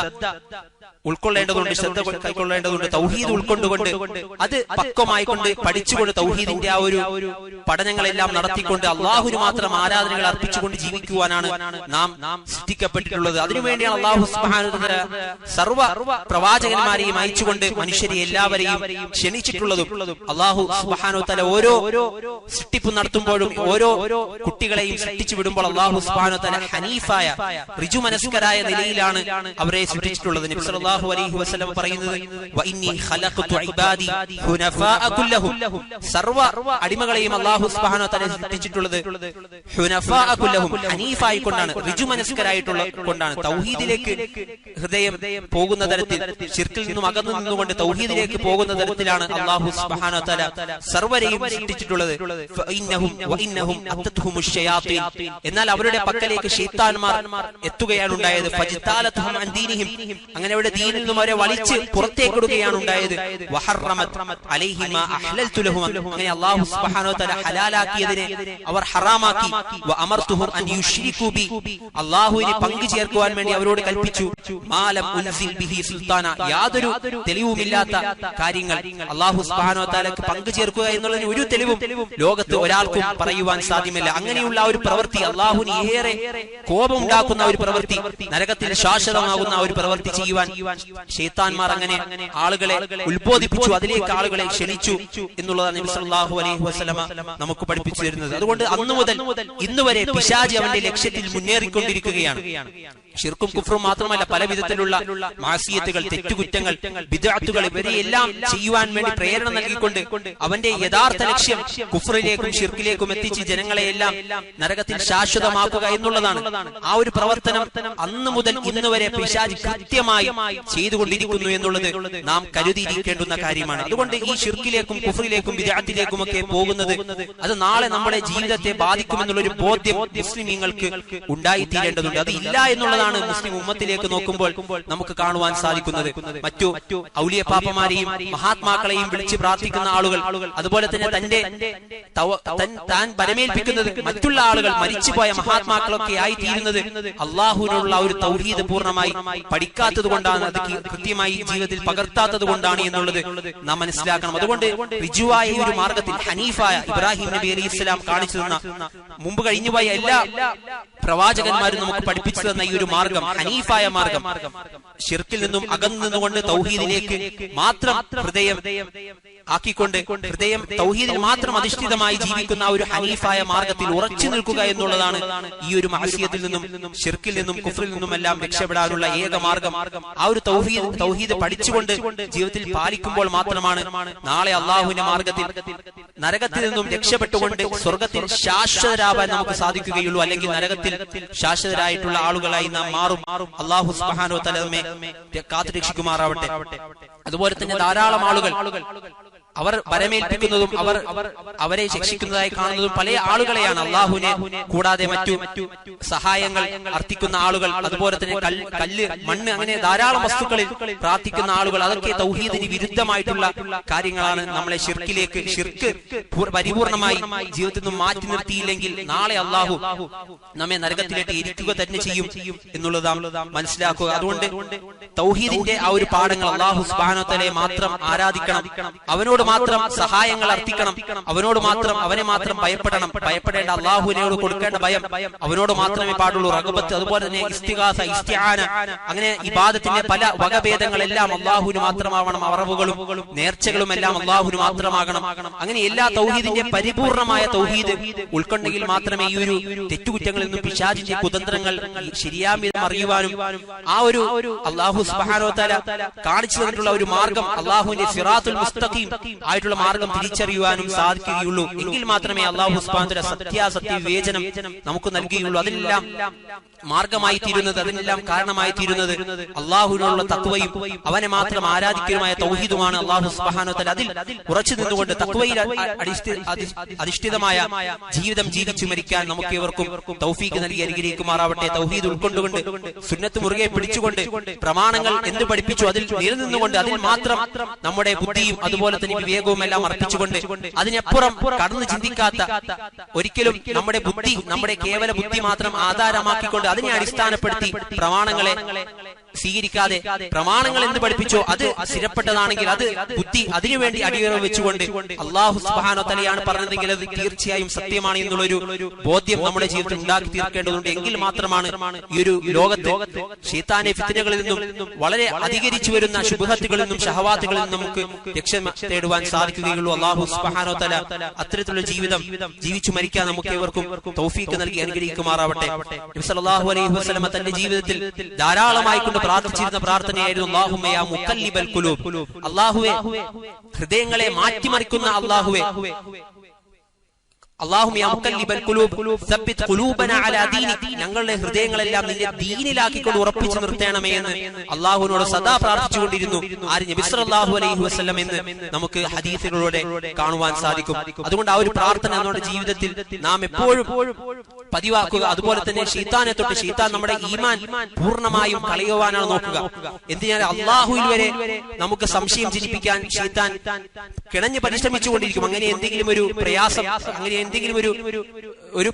കൈക്കൊള്ളേണ്ടതുണ്ട്. തൗഹീദ് ഉൾക്കൊണ്ടുകൊണ്ട് അത് പക്വമായിക്കൊണ്ട് പഠിച്ചുകൊണ്ട് തൗഹീദിന്റെ ആ ഒരു പഠനങ്ങളെല്ലാം നടത്തിക്കൊണ്ട് അള്ളാഹുവിന് മാത്രം ആരാധനകൾ അർപ്പിച്ചുകൊണ്ട് ജീവിക്കുവാനാണ് നാം സൃഷ്ടിക്കപ്പെട്ടിട്ടുള്ളത്. അതിനുവേണ്ടിയാണ് അള്ളാഹു സുബ്ഹാനഹു വ തആല സർവ്വ പ്രവാചകന്മാരെയും അയച്ചുകൊണ്ട് മനുഷ്യരെ എല്ലാവരെയും ക്ഷണിച്ചിട്ടുള്ളതും. അള്ളാഹു സുബ്ഹാനഹു വ തആല ഓരോ സൃഷ്ടിപ്പ് നടത്തുമ്പോഴും ഓരോ കുട്ടികളെയും സൃഷ്ടിച്ചു വിടുമ്പോൾ അള്ളാഹു സുബ്ഹാനഹു വ തആല ഹനീഫായ ഋജുമനസ്കരായ നിലയിലാണ് അവരെ സൃഷ്ടിച്ചിട്ടുള്ളത്. നബി സല്ലല്ലാഹു അലൈഹി വസല്ലം പറയുന്നത് വഇന്നി ഖലഖതു ഇബാദി ഹുനഫാഅ കുല്ലഹും, സർവ്വ അടിമകളെയും അല്ലാഹു സുബ്ഹാനഹു വ തആല സൃഷ്ടിച്ചിട്ടുള്ളത് ഹുനഫാഅ കുല്ലഹും, ഹനീഫായി കൊണ്ടാണ്, ഋജുമനസ്കരായിട്ടുള്ള കൊണ്ടാണ്. തൗഹീദിലേക്ക് ഹൃദയം പോകുന്ന തരത്തിൽ, ശിർക്കിൽ നിന്നും അകന്നു നിന്നുകൊണ്ട് തൗഹീദിലേക്ക് പോകുന്ന തരത്തിലാണ് അല്ലാഹു സുബ്ഹാനഹു വ തആല സർവ്വരെയും സൃഷ്ടിച്ചിട്ടുള്ളത്. വഇന്നഹും അത്തത്ഹുമുശ് ശയാത്തീൻ, എന്നാൽ അവരുടെ പക്കലേക്ക് ശൈത്താൻമാർ എത്തുകയാണ് ഉണ്ടായത്. ഫജ്താലതുഹും അൻ ദീനിഹിം, അങ്ങനെ അവരുടെ ദീനിൽ നിന്നും അവരെ വലിച്ച് പുറത്തേക്കിടുകയാണ് ഉണ്ടായത്. വഹറമത് അലൈഹിം മാ അഹ്ലൽതു ലഹും, അങ്ങനെ അല്ലാഹു സുബ്ഹാനഹു വ തആല ഹലാലാക്കിയതിനെ അവർ ഹറാമാക്കി. വഅമർതുഹും അൻ യുശ്രികൂ ബി, അല്ലാഹുവിനെ പങ്കു ചേർക്കുവാൻ വേണ്ടി അവരോട് കൽപ്പിച്ചു. മാലം ഉൻസിൽ ബിഹി സുൽത്താന, യാതൊരു തെളിവുമില്ലാത്ത കാര്യങ്ങൾ അല്ലാഹു സുബ്ഹാനഹു വ തആലക്ക് പങ്കു ചേർക്കുക എന്നുള്ളതിന് ഒരു തെളിവും ലോകത്ത് ഒരാൾക്കും പറയുവാൻ സാധ്യമല്ല. അങ്ങനെയുള്ള ഒരു പ്രവൃത്തി, അല്ലാഹുവിന് ഏറെ കോപമുണ്ടാക്കുന്ന ഒരു പ്രവൃത്തി, നരകത്തിൽ ശാശ്വതമാകുന്ന ഒരു പ്രവൃത്തി ചെയ്യുവാൻ ശൈത്താൻമാർ അങ്ങനെ ആളുകളെ ഉത്ബോധിപ്പിച്ചു, അതിലേക്ക് ആളുകളെ ക്ഷണിച്ചു എന്നുള്ളതാണ് നബി സല്ലല്ലാഹു അലൈഹി വസല്ലമ നമുക്ക് പഠിപ്പിച്ചു തരുന്നത്. അതുകൊണ്ട് അന്നു മുതൽ ഇന്ന് വരെ പിശാച് അവന്റെ ലക്ഷ്യത്തിൽ മുന്നേറിക്കൊണ്ടിരിക്കുകയാണ്. ശിർക്കും കുഫ്റും മാത്രമല്ല, പല വിധത്തിലുള്ള മാസിയത്തുകൾ, തെറ്റുകുറ്റങ്ങൾ, ബിദ്അത്തുകൾ, ഇവരെയെല്ലാം ചെയ്യുവാൻ വേണ്ടി പ്രേരണ നൽകിക്കൊണ്ട് അവന്റെ യഥാർത്ഥ ലക്ഷ്യം കുഫ്റിലേക്കും ശിർക്കിലേക്കും എത്തിച്ച് ജനങ്ങളെയെല്ലാം നരകത്തിൽ ശാശ്വതമാക്കുക എന്നുള്ളതാണ്. ആ ഒരു പ്രവർത്തനം അന്ന് മുതൽ ഇന്ന് വരെ പിശാച് കൃത്യമായി ചെയ്തുകൊണ്ടിരിക്കുന്നു എന്നുള്ളത് നാം കരുതിയിരിക്കേണ്ടുന്ന കാര്യമാണ്. അതുകൊണ്ട് ഈ ശിർക്കിലേക്കും കുഫ്റിലേക്കും ബിദ്അത്തിലേക്കും ഒക്കെ പോകുന്നത് അത് നാളെ നമ്മുടെ ജീവിതത്തെ ബാധിക്കുമെന്നുള്ളൊരു ബോധ്യം മുസ്ലിമീങ്ങൾക്ക് ഉണ്ടായിത്തീരേണ്ടതുണ്ട്. അത് ഇല്ല എന്നുള്ളതാണ് മുസ്ലിം ഉമ്മത്തിലേക്ക് നോക്കുമ്പോൾ നമുക്ക് കാണുവാൻ സാധിക്കുന്നത്. മറ്റു ഔലിയ പാപ്പമാരെയും മഹാത്മാക്കളെയും വിളിച്ച് പ്രാർത്ഥിക്കുന്ന ആളുകൾ, അതുപോലെ തന്നെ താൻ ബലമേൽപ്പിക്കുന്നത് മറ്റുള്ള ആളുകൾ, മരിച്ചുപോയ മഹാത്മാക്കളൊക്കെ ആയിത്തീരുന്നത് അള്ളാഹുവിനുള്ള ഒരു തൗഹീദ് പൂർണ്ണമായി പഠിക്കാത്തത് കൊണ്ടാണ്, അത് കൃത്യമായി ജീവിതത്തിൽ പകർത്താത്തത് കൊണ്ടാണ് എന്നുള്ളത് നാം മനസ്സിലാക്കണം. അതുകൊണ്ട് ഋജുവായ ഒരു മാർഗത്തിൽ, ഹനീഫായ ഇബ്രാഹിം നബി അലൈഹി ഇസ്ലാം കാണിച്ചു തന്ന, മുമ്പ് കഴിഞ്ഞുപോയ എല്ലാ പ്രവാചകന്മാരും നമുക്ക് പഠിപ്പിച്ചു തന്ന ഈ ഒരു മാർഗം, ഹനീഫായ മാർഗം, ശിർക്കിൽ നിന്നും അകന്നു നിന്നുകൊണ്ട് തൗഹീദിലേക്ക് മാത്രം ഹൃദയം ആക്കിക്കൊണ്ട് ഹൃദയം തൗഹീദിൽ മാത്രം അധിഷ്ഠിതമായി ജീവിക്കുന്ന ഒരു ഹനീഫായ മാർഗത്തിൽ ഉറച്ചു നിൽക്കുക എന്നുള്ളതാണ് ഈ ഒരു മഅസിയത്തിൽ നിന്നും ശിർക്കിൽ നിന്നും കുഫ്രിൽ നിന്നും എല്ലാം രക്ഷപ്പെടാനുള്ള ഏക മാർഗം. ആ ഒരു തൗഹീദ് പഠിച്ചുകൊണ്ട് ജീവിതത്തിൽ പാലിക്കുമ്പോൾ മാത്രമാണ് നാളെ അള്ളാഹുവിന്റെ മാർഗത്തിൽ നരകത്തിൽ നിന്നും രക്ഷപ്പെട്ടുകൊണ്ട് സ്വർഗത്തിൽ ശാശ്വതരാവാൻ നമുക്ക് സാധിക്കുകയുള്ളൂ. അല്ലെങ്കിൽ നരകത്തിൽ ശാശ്വതരായിട്ടുള്ള ആളുകളായി നാം മാറും. അള്ളാഹു സുബ്ഹാനഹു വ തആല നമ്മെ കാത്തുരക്ഷിക്കുമാറാവട്ടെ. അതുപോലെ തന്നെ ധാരാളം ആളുകൾ അവർ വരമേൽപ്പിക്കുന്നതും അവരെ ശിക്ഷിക്കുന്നതായി കാണുന്നതും പല ആളുകളെയാണ്. അള്ളാഹുവിനെ കൂടാതെ മറ്റു സഹായങ്ങൾ അർത്ഥിക്കുന്ന ആളുകൾ, അതുപോലെ തന്നെ കല്ല്, മണ്ണ്, അങ്ങനെ ധാരാളം വസ്തുക്കളിൽ പ്രാർത്ഥിക്കുന്ന ആളുകൾ. അതൊക്കെ തൗഹീദിന് വിരുദ്ധമായിട്ടുള്ള കാര്യങ്ങളാണ്. നമ്മളെ ഷിർക്ക് പരിപൂർണമായി ജീവിതത്തിൽ നിന്നും മാറ്റി നിർത്തിയില്ലെങ്കിൽ നാളെ അള്ളാഹു നമ്മെ നരകത്തിലേക്ക് ഇരിക്കുക തന്നെ ചെയ്യും എന്നുള്ളതാണ് മനസ്സിലാക്കുക. അതുകൊണ്ട് തൗഹീദിന്റെ ആ ഒരു പാഠങ്ങൾ അള്ളാഹു സുബ്ഹാനഹു വ തആലയെ മാത്രം ആരാധിക്കണം, അവനോട് മാത്രം സഹായങ്ങൾ അർത്ഥിക്കണം, അവനെ മാത്രം ഭയപ്പെടേണ്ട അള്ളാഹുവിനോട് കൊടുക്കേണ്ട ഭയം അവനോട് മാത്രമേ പാടുള്ളൂ. റഗബത്ത്, അതുപോലെ തന്നെ ഇസ്തിഗാസ, ഇസ്തിആന, അങ്ങനെ ഇബാദത്തിന്റെ പല വകഭേദങ്ങളെല്ലാം അള്ളാഹുവിന് മാത്രമാവണം. അറവുകളും നേർച്ചകളും എല്ലാം അള്ളാഹുവിന് മാത്രമാകണം. അങ്ങനെ എല്ലാ തൗഹീദിന്റെ പരിപൂർണമായ തൗഹീദ് ഉൾക്കൊണ്ടെങ്കിൽ മാത്രമേ ഈ ഒരു തെറ്റുകുറ്റങ്ങളിൽ നിന്നും പിശാചിന്റെ കുതന്ത്രങ്ങൾ ശരിയാം വിധം അറിയുവാനും ആ ഒരു അള്ളാഹു സുബ്ഹാനഹു വ തആല കാണിച്ചു തന്നിട്ടുള്ള ഒരു മാർഗം, അള്ളാഹുവിന്റെ സിറാത്തുൽ മുസ്തഖീം ആയിട്ടുള്ള മാർഗം തിരിച്ചറിയുവാനും സാധിക്കുകയുള്ളൂ. എങ്കിൽ മാത്രമേ അള്ളാഹു സുബ്ഹാനഹു വ തആല സത്യാസത്യ വിവേചനം നമുക്ക് നൽകുകയുള്ളൂ. അതിനെല്ലാം മാർഗമായി തീരുന്നത്, അതിനെല്ലാം കാരണമായി തീരുന്നത് അള്ളാഹുവിനുള്ള തഖ്വയും അവനെ മാത്രം ആരാധിക്കലുമായ തൗഹീദുമാണ്. അള്ളാഹു സുബ്ഹാനഹു വ തആല അതിൽ ഉറച്ചു നിന്നുകൊണ്ട് തഖ്വയിൽ അധിഷ്ഠിതമായ ജീവിതം ജീവിച്ചു മരിക്കാൻ നമുക്ക് ഇവർക്കും തൗഫീഖ് നൽകി അനുഗ്രഹിക്കുമാറാവട്ടെ. തൗഹീദ് ഉൾക്കൊണ്ടുകൊണ്ട് സുന്നത്ത് മുറുകെ പിടിച്ചുകൊണ്ട് പ്രമാണങ്ങൾ എന്ത് പഠിപ്പിച്ചു അതിൽ നിലനിന്നുകൊണ്ട് അതിൽ മാത്രം നമ്മുടെ ബുദ്ധിയും അതുപോലെ തന്നെ വിവേകവും എല്ലാം അർപ്പിച്ചുകൊണ്ട് അതിനപ്പുറം കടന്നു ചിന്തിക്കാത്ത, ഒരിക്കലും നമ്മുടെ കേവല ബുദ്ധി മാത്രം ആധാരമാക്കിക്കൊണ്ട് അതിനെ അടിസ്ഥാനപ്പെടുത്തി പ്രമാണങ്ങളെ സ്വീകരിക്കാതെ പ്രമാണങ്ങൾ എന്ത് പഠിപ്പിച്ചോ അത് സ്ഥിരപ്പെട്ടതാണെങ്കിൽ അത് ബുദ്ധി അതിനുവേണ്ടി അടിയുറവ് വെച്ചുകൊണ്ട് അള്ളാഹു സുബ്ഹാനഹു വ തആലയാണ് പറഞ്ഞതെങ്കിൽ അത് തീർച്ചയായും സത്യമാണ് എന്നുള്ളൊരു ബോധ്യം നമ്മുടെ ജീവിതത്തിൽ ഉണ്ടാക്കി തീർക്കേണ്ടതുണ്ട്. എങ്കിൽ മാത്രമാണ് ഈ ഒരു ലോകത്ത് ശൈത്താന്റെ ഫിത്നകളിൽ നിന്നും വളരെ അധികരിച്ചു വരുന്ന ശുബ്ഹത്തുകളിൽ നിന്നും ശഹവാത്തുകളിൽ നിന്നും നമുക്ക് രക്ഷ തേടുവാൻ സാധിക്കുകയുള്ളൂ. അള്ളാഹു സുബ്ഹാനഹു വ തആല അത്തരത്തിലുള്ള ജീവിതം ജീവിച്ചു മരിക്കാൻ നമുക്ക് ഏവർക്കും തൗഫീഖ് നൽകി അനുഗ്രഹിക്കുമാറാവട്ടെ. നബി സല്ലല്ലാഹു അലൈഹി വസല്ലം തന്റെ ജീവിതത്തിൽ ധാരാളമായി കൊണ്ട് പ്രാർത്ഥിച്ചിരുന്ന പ്രാർത്ഥനയായിരുന്നു അല്ലാഹുമ്മ യാ മുഖല്ലിബൽ ഖുലൂബ്, അല്ലാഹുവേ ഹൃദയങ്ങളെ മാറ്റിമറിക്കുന്ന അല്ലാഹുവേ, അല്ലാഹുമ്മ യാ മുഖല്ലിബൽ ഖുലൂബ് സബ്ബിത് ഖുലൂബനാ അലാ ദീനിക്, ഞങ്ങളുടെ ഹൃദയങ്ങളെല്ലാം നിന്റെ ദീനിലാക്കിക്കൊണ്ട് ഉറപ്പിച്ചു നിർത്തണമേ എന്ന് അല്ലാഹുവിനോട് സദാ പ്രാർത്ഥിച്ചുകൊണ്ടിരുന്നു നബി സല്ലല്ലാഹു അലൈഹി വസല്ലം എന്ന് നമുക്ക് ഹദീസുകളിലൂടെ കാണുവാൻ സാധിക്കും. അതുകൊണ്ട് ആ ഒരു പ്രാർത്ഥന നമ്മുടെ ജീവിതത്തിൽ നാം എപ്പോഴും പതിവാക്കുക. അതുപോലെ തന്നെ ശൈത്താനെ തൊട്ട്, ശൈത്താൻ നമ്മുടെ ഈമാൻ പൂർണ്ണമായും കളയുവാനാണ് നോക്കുക. എന്തിനാണ് അള്ളാഹുവിൽ വരെ നമുക്ക് സംശയം ജനിപ്പിക്കാൻ ശൈത്താൻ കിണഞ്ഞ് പരിശ്രമിച്ചുകൊണ്ടിരിക്കും. അങ്ങനെ എന്തെങ്കിലും ഒരു പ്രയാസം, അങ്ങനെ എന്തെങ്കിലും ഒരു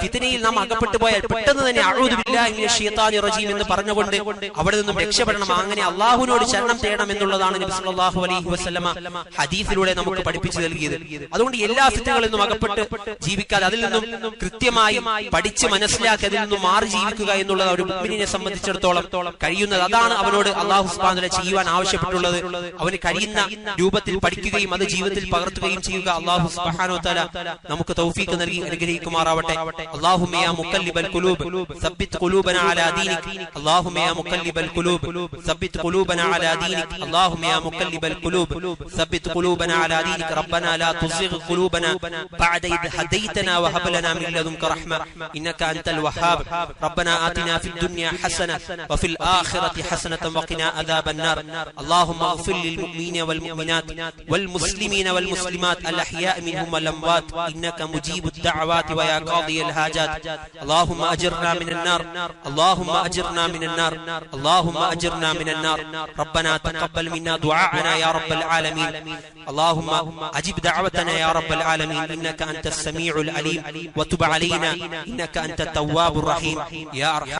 ഫിത്നയിൽ നാം അകപ്പെട്ടു പോയാൽ പെട്ടെന്ന് തന്നെ അഊദു ബില്ലാഹി മിനശ് ശൈത്താനിർ റജീം എന്ന് പറഞ്ഞുകൊണ്ട് അവിടെ നിന്നും രക്ഷപ്പെടണം. അങ്ങനെ അള്ളാഹുവിനോട് ശരണം തേടണം എന്നുള്ളതാണ് നബി സല്ലല്ലാഹു അലൈഹി വസല്ലമ ഹദീസിലൂടെ നമുക്ക് പഠിപ്പിച്ചു നൽകിയത്. അതുകൊണ്ട് എല്ലാ ഫിത്നകളിൽ നിന്നും അകപ്പെട്ട് ജീവിക്കാതെ അതിൽ നിന്നും കൃത്യമായി പഠിച്ച് മനസ്സിലാക്കി അതിൽ നിന്നും മാറി ജീവിക്കുക എന്നുള്ളത് ഒരു മുഅ്മിനിനെ സംബന്ധിച്ചിടത്തോളം കഴിയുന്നത്. അതാണ് അവനോട് അല്ലാഹു സുബ്ഹാനഹു വ തആല ചെയ്യുവാൻ ആവശ്യപ്പെട്ടുള്ളത്. അവന് കഴിയുന്ന രൂപത്തിൽ പഠിക്കുകയും അത് ജീവിതത്തിൽ പകർത്തുകയും ചെയ്യുക. അല്ലാഹു സുബ്ഹാനഹു വ തആല നമുക്ക് തൗഫീഖ് നൽകി അനുഗ്രഹിക്കുമാറാവട്ടെ. അല്ലാഹുമ്മ യാ മുഖല്ലിബൽ ഖുലൂബ് സബ്ബിത് ഖുലൂബനാ അലാ ദീനിക്, അല്ലാഹുമ്മ യാ മുഖല്ലിബൽ ഖുലൂബ് സബ്ബിത് ഖുലൂബനാ അലാ ദീനിക്, അല്ലാഹുമ്മ യാ മുഖല്ലിബൽ ഖുലൂബ് സബ്ബിത് ഖുലൂബനാ അലാ ദീനിക്, റബ്ബനാ ലാ തുസിഗ് ഖുലൂബനാ ബഅദ ഇദ് ഹദൈതനാ വഹബ് ലനാ മിൻ ലദുൻക റഹ്മ إنك أنت الوهاب ربنا آتنا في الدنيا حسنة وفي الآخرة حسنة وقنا عذاب النار اللهم اغفر للمؤمنين والمؤمنات والمسلمين والمسلمات الأحياء منهم والأموات إنك مجيب الدعوات ويا قاضي الحاجات اللهم أجرنا من النار اللهم أجرنا من النار اللهم أجرنا من النار ربنا تقبل منا دعاءنا يا رب العالمين اللهم أجب دعوتنا يا رب العالمين إنك أنت السميع العليم وتب علينا إنك أنت التواب الرحيم يا أرحم